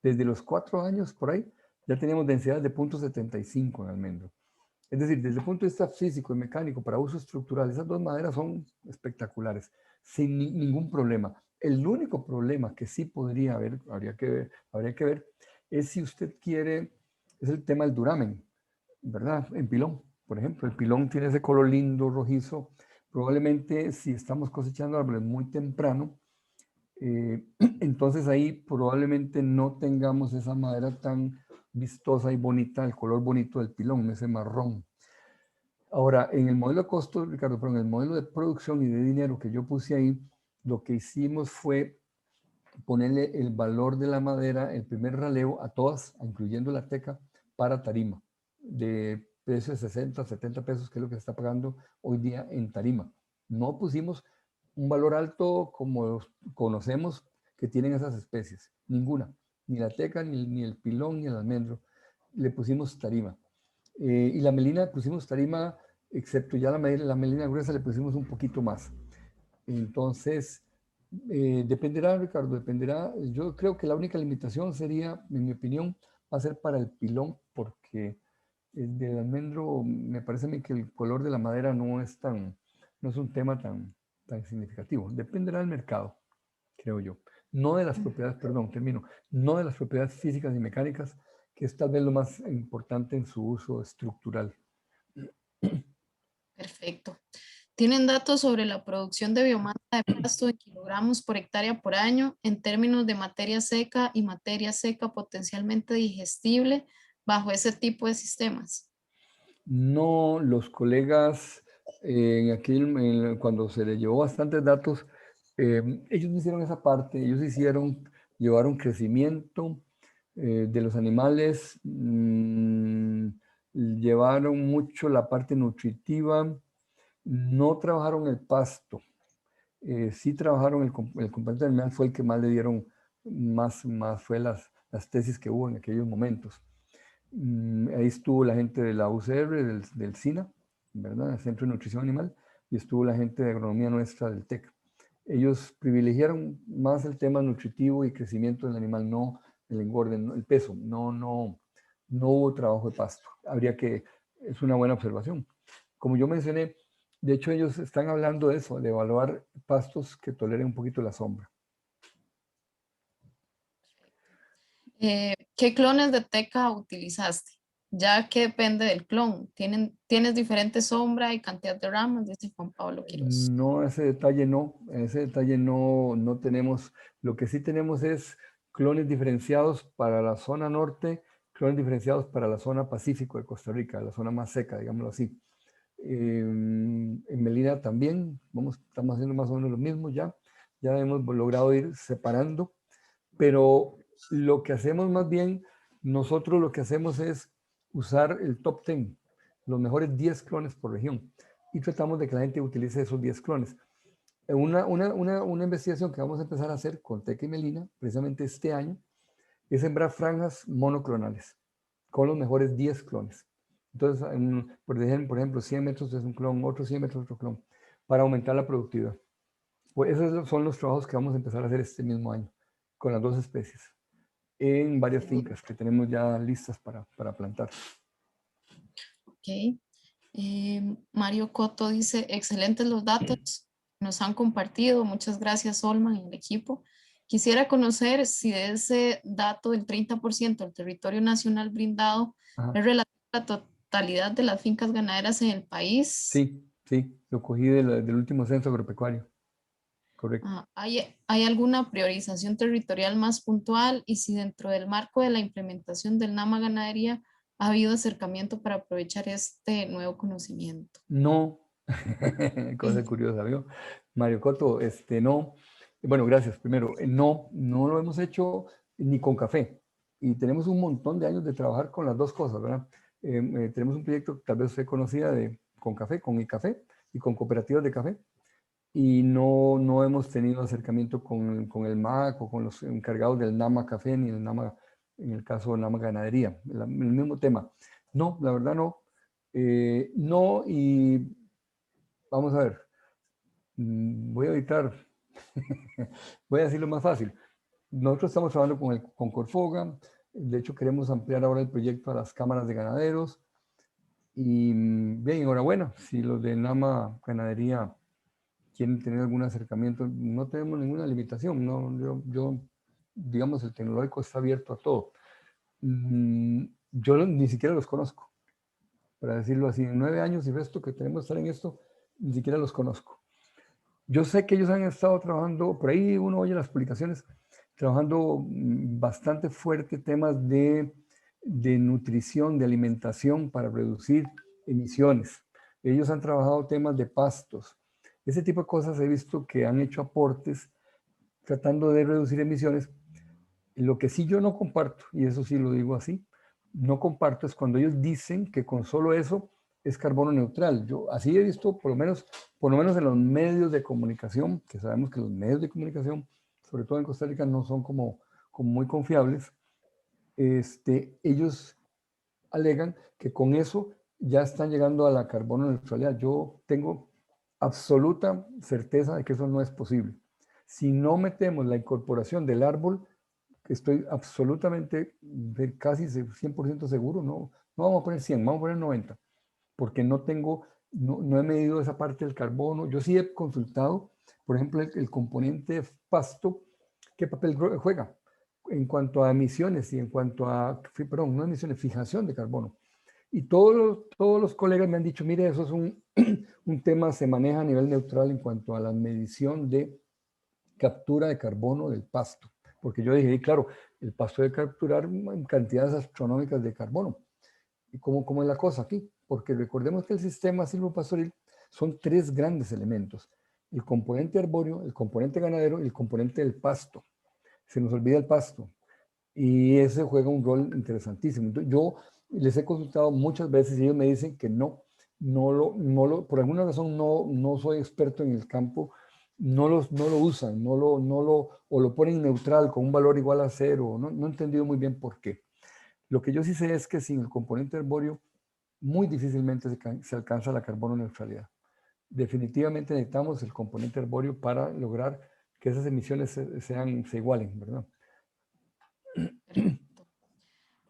desde los 4 años por ahí, ya tenemos densidades de 0.75 en almendro. Es decir, desde el punto de vista físico y mecánico, para uso estructural, esas dos maderas son espectaculares, sin ningún problema. El único problema que sí podría haber, habría que ver, es si usted quiere, es el tema del duramen, ¿verdad? En pilón, por ejemplo, el pilón tiene ese color lindo, rojizo. Probablemente si estamos cosechando árboles muy temprano, entonces ahí probablemente no tengamos esa madera tan vistosa y bonita, el color bonito del pilón, ese marrón. Ahora, en el modelo de costo, Ricardo, pero en el modelo de producción y de dinero que yo puse ahí, lo que hicimos fue ponerle el valor de la madera, el primer ralevo a todas, incluyendo la teca, para tarima, de precio de 60, 70 pesos, que es lo que se está pagando hoy día en tarima. No pusimos un valor alto como los conocemos que tienen esas especies, ninguna, ni la teca, ni el pilón, ni el almendro, le pusimos tarima. Y la melina pusimos tarima, excepto ya la melina gruesa le pusimos un poquito más. Entonces, dependerá, Ricardo, dependerá. Yo creo que la única limitación sería, en mi opinión, va a ser para el pilón, porque el del almendro me parece a mí que el color de la madera no es un tema tan significativo. Dependerá del mercado, creo yo. No de las propiedades, perdón, termino, no de las propiedades físicas y mecánicas, que es tal vez lo más importante en su uso estructural. Perfecto. ¿Tienen datos sobre la producción de biomasa de pasto en kilogramos por hectárea por año en términos de materia seca y materia seca potencialmente digestible bajo ese tipo de sistemas? No, los colegas, cuando se les llevó bastantes datos, ellos no hicieron esa parte, ellos llevaron crecimiento de los animales, llevaron mucho la parte nutritiva, no trabajaron el pasto, sí trabajaron el componente animal, fue el que más le dieron, más fue las tesis que hubo en aquellos momentos. Ahí estuvo la gente de la UCR, del SINA, ¿verdad? El Centro de Nutrición Animal, y estuvo la gente de agronomía nuestra del TEC. Ellos privilegiaron más el tema nutritivo y crecimiento del animal, no el engorde, no, el peso, no hubo trabajo de pasto. Es una buena observación. Como yo mencioné, de hecho ellos están hablando de eso, de evaluar pastos que toleren un poquito la sombra. ¿Qué clones de teca utilizaste? Ya que depende del clon. ¿Tienes diferente sombra y cantidad de ramas? Dice Juan Pablo Quiroz. No, ese detalle no tenemos. Lo que sí tenemos es clones diferenciados para la zona norte, clones diferenciados para la zona pacífico de Costa Rica, la zona más seca, digámoslo así. En Melina también, estamos haciendo más o menos lo mismo ya hemos logrado ir separando, pero lo que hacemos más bien, nosotros lo que hacemos es usar el top 10, los mejores 10 clones por región, y tratamos de que la gente utilice esos 10 clones. Una investigación que vamos a empezar a hacer con teca y melina, precisamente este año, es sembrar franjas monoclonales con los mejores 10 clones. Entonces, por ejemplo, 100 metros es un clon, otros 100 metros otro clon, para aumentar la productividad. Pues esos son los trabajos que vamos a empezar a hacer este mismo año, con las dos especies, en varias fincas que tenemos ya listas para plantar. Ok. Mario Coto dice, excelentes los datos que nos han compartido. Muchas gracias, Olman y el equipo. Quisiera conocer si de ese dato del 30% del territorio nacional brindado Ajá. es relativo a la totalidad de las fincas ganaderas en el país. Sí, lo cogí del último censo agropecuario, correcto. ¿Hay alguna priorización territorial más puntual y si dentro del marco de la implementación del NAMA Ganadería ha habido acercamiento para aprovechar este nuevo conocimiento? No, cosa curiosa, ¿vio? Mario Coto, no. Bueno, gracias. Primero, no lo hemos hecho ni con café. Y tenemos un montón de años de trabajar con las dos cosas, ¿verdad? Tenemos un proyecto que tal vez usted conocía con café, con el café y con cooperativas de café. Y no hemos tenido acercamiento con el MAC o con los encargados del NAMA Café ni el NAMA, en el caso del NAMA Ganadería, el mismo tema. No, la verdad no. No, y vamos a ver, voy a evitar, voy a decirlo más fácil. Nosotros estamos trabajando con Corfoga, de hecho queremos ampliar ahora el proyecto a las cámaras de ganaderos y bien, enhorabuena, si los de Nama Ganadería quieren tener algún acercamiento, no tenemos ninguna limitación, no, digamos, el tecnológico está abierto a todo. Yo ni siquiera los conozco, para decirlo así, en 9 años y resto que tenemos que estar en esto, ni siquiera los conozco. Yo sé que ellos han estado trabajando, por ahí uno oye las publicaciones, trabajando bastante fuerte temas de de nutrición, de alimentación para reducir emisiones. Ellos han trabajado temas de pastos. Ese tipo de cosas he visto que han hecho aportes tratando de reducir emisiones. Lo que sí yo no comparto, y eso sí lo digo así, no comparto es cuando ellos dicen que con solo eso es carbono neutral. Yo así he visto, por lo menos en los medios de comunicación, que sabemos que los medios de comunicación, sobre todo en Costa Rica, no son como muy confiables. Ellos alegan que con eso ya están llegando a la carbono neutralidad. Yo tengo absoluta certeza de que eso no es posible. Si no metemos la incorporación del árbol, estoy absolutamente, casi 100% seguro, no vamos a poner 100, vamos a poner 90, porque no he medido esa parte del carbono. Yo sí he consultado, por ejemplo, el componente pasto, qué papel juega en cuanto a emisiones y en cuanto a, perdón, no emisiones, fijación de carbono. Y todos los colegas me han dicho, mire, eso es un tema, se maneja a nivel neutral en cuanto a la medición de captura de carbono del pasto. Porque yo dije, claro, el pasto debe capturar cantidades astronómicas de carbono. ¿Y cómo es la cosa aquí? Porque recordemos que el sistema silvopastoril son tres grandes elementos. El componente arbóreo, el componente ganadero y el componente del pasto. Se nos olvida el pasto. Y ese juega un rol interesantísimo. Entonces, yo les he consultado muchas veces y ellos me dicen que por alguna razón no soy experto en el campo, no lo usan, o lo ponen neutral con un valor igual a cero. No he entendido muy bien por qué. Lo que yo sí sé es que sin el componente arbóreo muy difícilmente se alcanza la carbono neutralidad. Definitivamente necesitamos el componente arbóreo para lograr que esas emisiones se igualen, ¿verdad? Perfecto.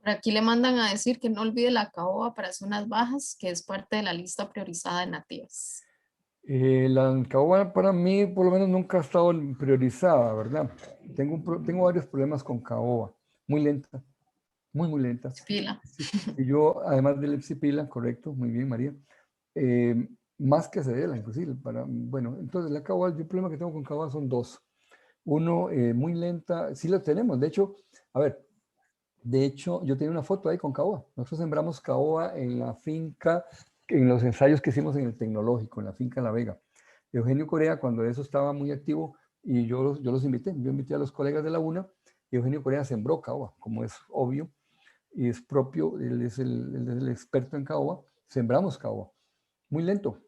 Por aquí le mandan a decir que no olvide la caoba para zonas bajas, que es parte de la lista priorizada de nativas. La caoba para mí por lo menos nunca ha estado priorizada, ¿verdad? Tengo varios problemas con caoba, muy lenta, muy lenta. Pila. Y yo, además del epsipila, correcto, muy bien, María, más que cedela, inclusive, bueno, entonces la caoba, el problema que tengo con caoba son dos. Uno, muy lenta, sí lo tenemos, de hecho, a ver, yo tenía una foto ahí con caoba. Nosotros sembramos caoba en la finca, en los ensayos que hicimos en el tecnológico, en la finca La Vega. Eugenio Corea, cuando eso estaba muy activo, y yo los invité, yo invité a los colegas de la UNA, y Eugenio Corea sembró caoba, como es obvio, y es propio, él es el experto en caoba, sembramos caoba. Muy lento,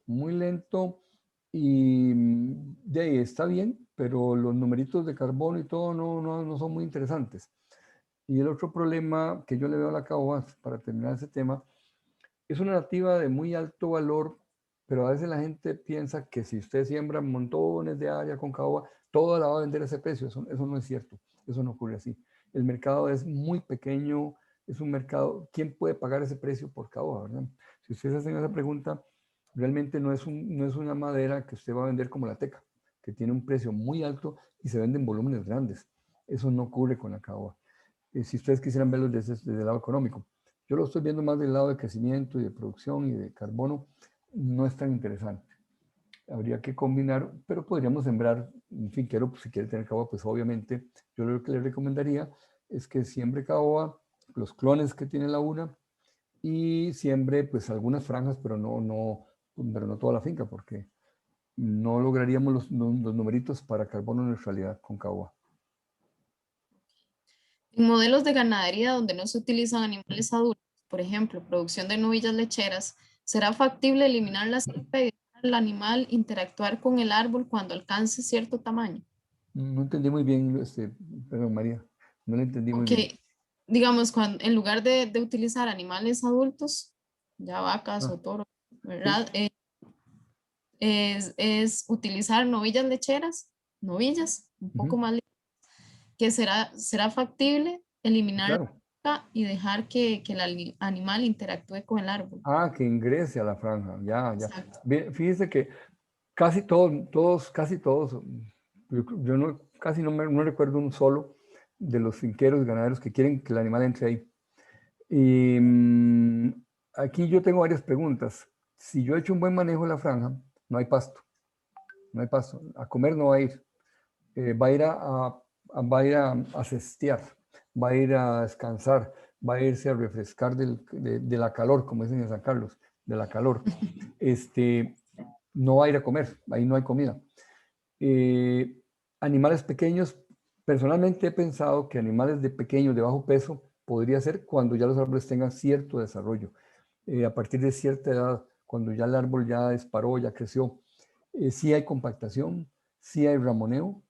y de ahí está bien, pero los numeritos de carbono y todo no son muy interesantes. Y el otro problema que yo le veo a la caoba, para terminar ese tema, es una nativa de muy alto valor, pero a veces la gente piensa que si usted siembra montones de área con caoba, toda la va a vender a ese precio. Eso no es cierto, eso no ocurre así. El mercado es muy pequeño, es un mercado, ¿quién puede pagar ese precio por caoba, verdad? Si ustedes hacen esa pregunta, realmente no es una madera que usted va a vender como la teca, que tiene un precio muy alto y se vende en volúmenes grandes. Eso no ocurre con la caoba. Si ustedes quisieran verlo desde el lado económico. Yo lo estoy viendo más del lado de crecimiento y de producción y de carbono. No es tan interesante. Habría que combinar, pero podríamos sembrar un finquero, pues, si quiere tener caoba, pues obviamente yo lo que le recomendaría es que siembre caoba, los clones que tiene la UNA, y siembre pues algunas franjas, pero no toda la finca, porque no lograríamos los numeritos para carbono neutralidad con caoba. En modelos de ganadería donde no se utilizan animales adultos, por ejemplo, producción de novillas lecheras, ¿será factible eliminar la cepa y dejar al animal interactuar con el árbol cuando alcance cierto tamaño? No entendí muy bien, perdón, María, no lo entendí muy Ok, bien. digamos, en lugar de utilizar animales adultos, ya vacas Ah, o toros, sí. ¿verdad? Es utilizar novillas lecheras, novillas, un poco Ujú. más, que será factible eliminar Claro. y dejar que el animal interactúe con el árbol. Ah, que ingrese a la franja, ya. Exacto. Bien, fíjese que casi todos, yo casi no recuerdo un solo de los finqueros ganaderos que quieren que el animal entre ahí. Y aquí yo tengo varias preguntas. Si yo he hecho un buen manejo de la franja, no hay pasto, no hay pasto. A comer no va a ir. Va a ir a cestear, va a ir a descansar, va a irse a refrescar de la calor, como dicen en San Carlos, de la calor. No va a ir a comer, ahí no hay comida. Animales pequeños, personalmente he pensado que animales de pequeños, de bajo peso, podría ser cuando ya los árboles tengan cierto desarrollo. A partir de cierta edad, cuando ya el árbol ya disparó, ya creció, sí hay compactación, sí hay ramoneo,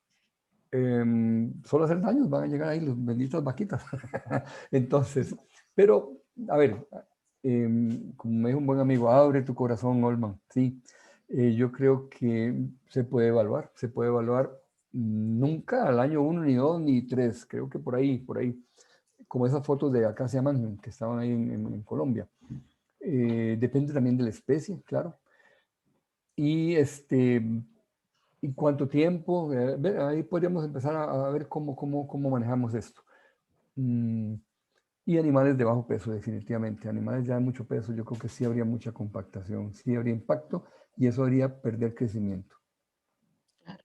solo hacer daños van a llegar ahí los benditas vaquitas. Entonces, pero, a ver, como me dijo un buen amigo, abre tu corazón, Olman. Sí, yo creo que se puede evaluar, nunca al año 1, ni 2, ni 3, creo que por ahí, como esas fotos de Acacia Mansion que estaban ahí en Colombia. Depende también de la especie, claro. Y ¿y cuánto tiempo? Ahí podríamos empezar a ver cómo manejamos esto. Y animales de bajo peso, definitivamente. Animales ya de mucho peso, yo creo que sí habría mucha compactación, sí habría impacto y eso haría perder crecimiento. Claro.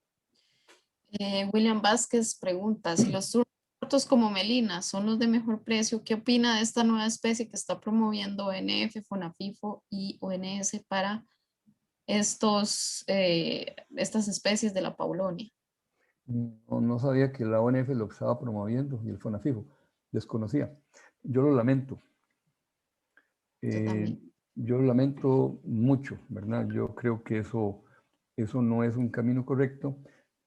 William Vázquez pregunta, si los turnos cortos como Melina son los de mejor precio, ¿qué opina de esta nueva especie que está promoviendo ONF, FONAFIFO y ONS para estas especies de la Paulonia? No sabía que la ONF lo estaba promoviendo y el FONAFIFO, desconocía. Yo lo lamento. Yo también. Yo lo lamento mucho, ¿verdad? Yo creo que eso no es un camino correcto.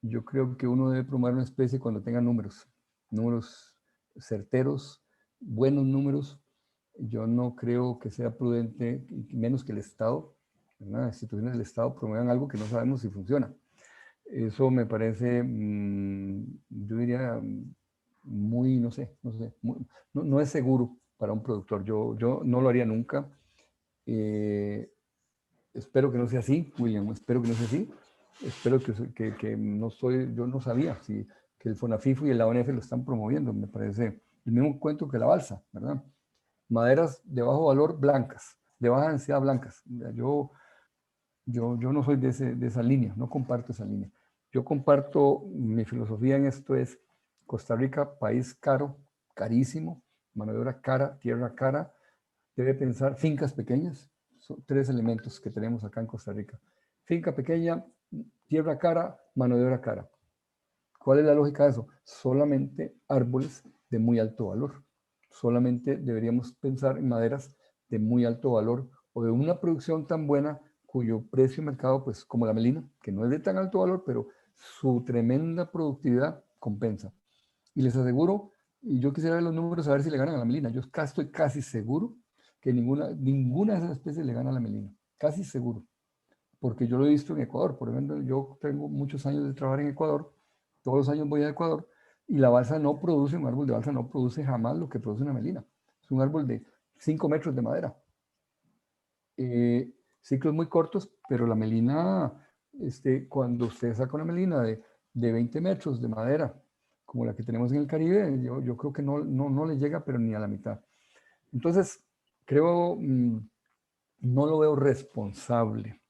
Yo creo que uno debe promover una especie cuando tenga números certeros, buenos números. Yo no creo que sea prudente, menos que el Estado, ¿verdad? Las instituciones del Estado promuevan algo que no sabemos si funciona. Eso me parece, yo diría, muy, no sé, no es seguro para un productor. Yo no lo haría nunca. Espero que no sea así, William, espero que no sea así. Espero que no yo no sabía que el FONAFIFO y el ONF lo están promoviendo. Me parece el mismo cuento que la balsa, ¿verdad? Maderas de bajo valor blancas, de baja densidad blancas. Yo no soy de esa línea, no comparto esa línea. Yo comparto, mi filosofía en esto es Costa Rica, país caro, carísimo, mano de obra cara, tierra cara, debe pensar fincas pequeñas. Son 3 elementos que tenemos acá en Costa Rica. Finca pequeña, tierra cara, mano de obra cara. ¿Cuál es la lógica de eso? Solamente árboles de muy alto valor. Solamente deberíamos pensar en maderas de muy alto valor o de una producción tan buena cuyo precio de mercado, pues como la melina, que no es de tan alto valor, pero su tremenda productividad compensa. Y les aseguro, y yo quisiera ver los números a ver si le ganan a la melina. Yo estoy casi seguro que ninguna de esas especies le gana a la melina. Casi seguro. Porque yo lo he visto en Ecuador. Por ejemplo, yo tengo muchos años de trabajar en Ecuador. Todos los años voy a Ecuador. Y la balsa no produce, un árbol de balsa no produce jamás lo que produce una melina. Es un árbol de 5 metros de madera. Ciclos muy cortos, pero la melina, cuando usted saca una melina de 20 metros de madera, como la que tenemos en el Caribe, yo creo que no le llega, pero ni a la mitad. Entonces, creo, no lo veo responsable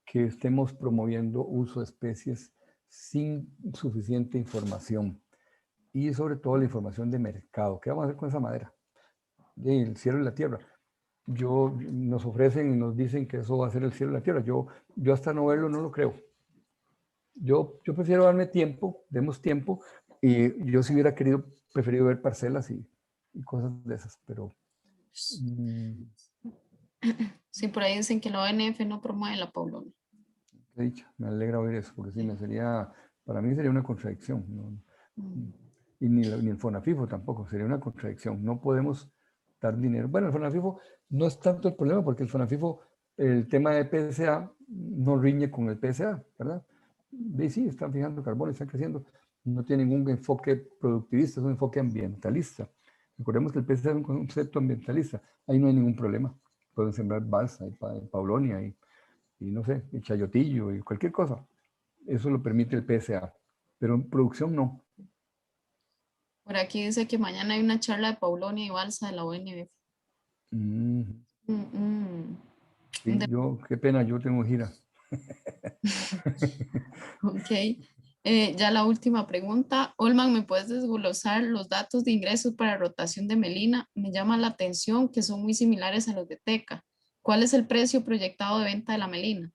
que estemos promoviendo uso de especies sin suficiente información y sobre todo la información de mercado. ¿Qué vamos a hacer con esa madera? El cielo y la tierra. Nos ofrecen y nos dicen que eso va a ser el cielo y la tierra. Yo hasta no verlo no lo creo. Yo prefiero darme tiempo, demos tiempo, y yo si hubiera preferido ver parcelas y cosas de esas, pero Sí, por ahí dicen que la ONF no promueve la Paulonia. he dicho, me alegra oír eso, porque sí, para mí sería una contradicción, ¿no? Y ni el FONAFIFO tampoco, sería una contradicción. No podemos dar dinero. Bueno, el FONAFIFO no es tanto el problema, porque el FONAFIFO, el tema de PSA no riñe con el PSA, ¿verdad? Y sí, están fijando carbono, están creciendo. No tiene ningún enfoque productivista, es un enfoque ambientalista. Recordemos que el PSA es un concepto ambientalista. Ahí no hay ningún problema. Pueden sembrar balsa y paulonia y no sé, y chayotillo y cualquier cosa. Eso lo permite el PSA. Pero en producción no. Por aquí dice que mañana hay una charla de Paulonia y Balsa de la ONF. Mm, sí, De- qué pena, yo tengo gira. Ok. Ya la última pregunta. Olman, ¿me puedes desglosar los datos de ingresos para rotación de Melina? Me llama la atención que son muy similares a los de Teca. ¿Cuál es el precio proyectado de venta de la Melina?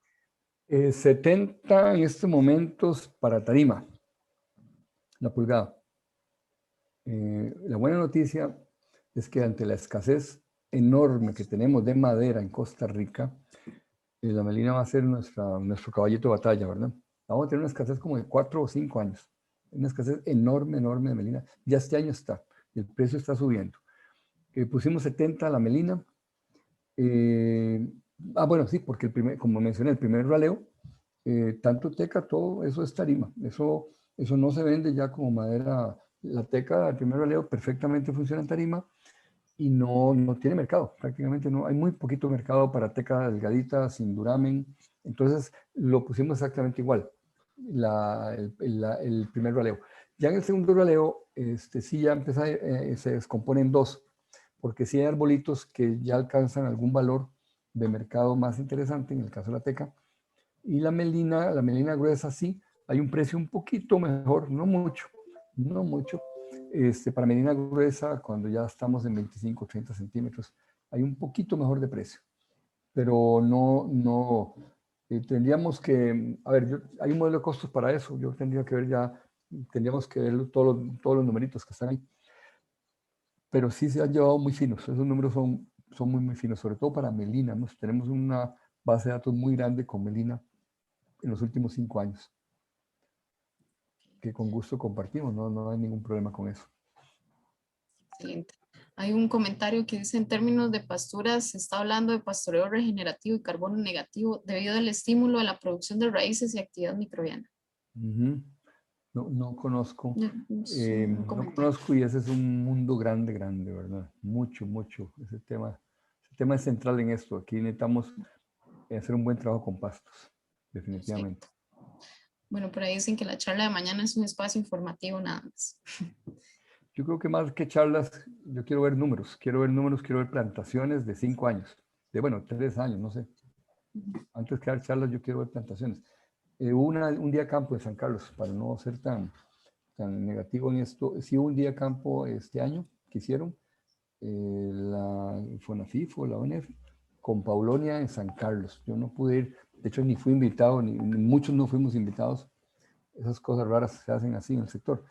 70 en estos momentos para tarima, la pulgada. La buena noticia es que ante la escasez enorme que tenemos de madera en Costa Rica, la Melina va a ser nuestro caballito de batalla, ¿verdad? Vamos a tener una escasez como de 4 o 5 años. Una escasez enorme, enorme de Melina. Ya este año está. El precio está subiendo. Pusimos 70 a la Melina. Bueno, sí, porque como mencioné, el primer raleo, tanto teca, todo eso es tarima. Eso no se vende ya como madera. La teca, el primer raleo, perfectamente funciona en tarima y no tiene mercado, prácticamente no. Hay muy poquito mercado para teca delgadita, sin duramen. Entonces lo pusimos exactamente igual, el primer raleo. Ya en el segundo raleo, sí ya se descompone en dos, porque sí hay arbolitos que ya alcanzan algún valor de mercado más interesante, en el caso de la teca. Y la melina gruesa sí, hay un precio un poquito mejor, no mucho, no mucho. Para melina gruesa, cuando ya estamos en 25 o 30 centímetros, hay un poquito mejor de precio. Pero tendríamos que, a ver, hay un modelo de costos para eso, yo tendríamos que ver todos los numeritos que están ahí. Pero sí se han llevado muy finos, esos números son muy, muy finos, sobre todo para melina. Tenemos una base de datos muy grande con melina en los últimos 5 años, que con gusto compartimos, no hay ningún problema con eso. Excelente. Hay un comentario que dice, en términos de pasturas, se está hablando de pastoreo regenerativo y carbono negativo debido al estímulo de la producción de raíces y actividad microbiana. No conozco, Es un no comentario. conozco y ese es un mundo grande, grande, ¿verdad? Mucho, mucho. Ese tema es central en esto. Aquí necesitamos hacer un buen trabajo con pastos, definitivamente. Perfecto. Bueno, por ahí dicen que la charla de mañana es un espacio informativo nada más. Yo creo que más que charlas, yo quiero ver números, quiero ver plantaciones de 5 años, de 3 años, no sé. Antes que dar charlas, yo quiero ver plantaciones. Un día campo en San Carlos, para no ser tan negativo en esto. Sí, hubo un día campo este año que hicieron la FONAFIF o la ONF con Paulonia en San Carlos. Yo no pude ir, de hecho ni fui invitado, ni muchos no fuimos invitados. Esas cosas raras se hacen así en el sector.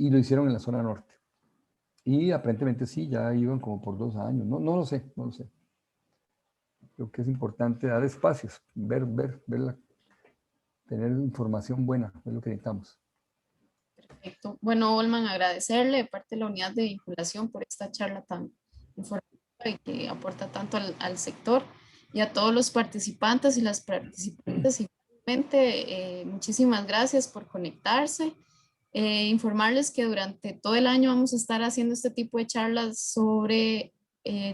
Y lo hicieron en la zona norte. Y aparentemente sí, ya iban como por 2 años. No lo sé, no lo sé. Creo que es importante dar espacios, tener información buena, es lo que necesitamos. Perfecto. Bueno, Olman, agradecerle de parte de la unidad de vinculación por esta charla tan informativa y que aporta tanto al sector y a todos los participantes y las participantes. Igualmente, muchísimas gracias por conectarse. Informarles que durante todo el año vamos a estar haciendo este tipo de charlas sobre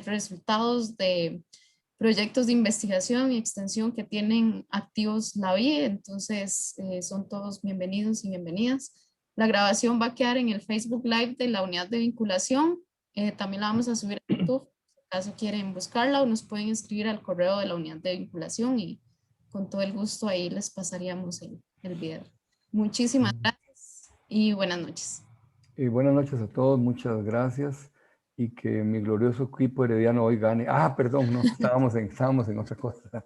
resultados de proyectos de investigación y extensión que tienen activos la VIE, entonces son todos bienvenidos y bienvenidas. La grabación va a quedar en el Facebook Live de la unidad de vinculación, también la vamos a subir a YouTube, si acaso quieren buscarla o nos pueden escribir al correo de la unidad de vinculación y con todo el gusto ahí les pasaríamos el video. Muchísimas gracias y buenas noches. Buenas noches a todos, muchas gracias y que mi glorioso equipo herediano hoy gane. Perdón, no, estábamos en otra cosa.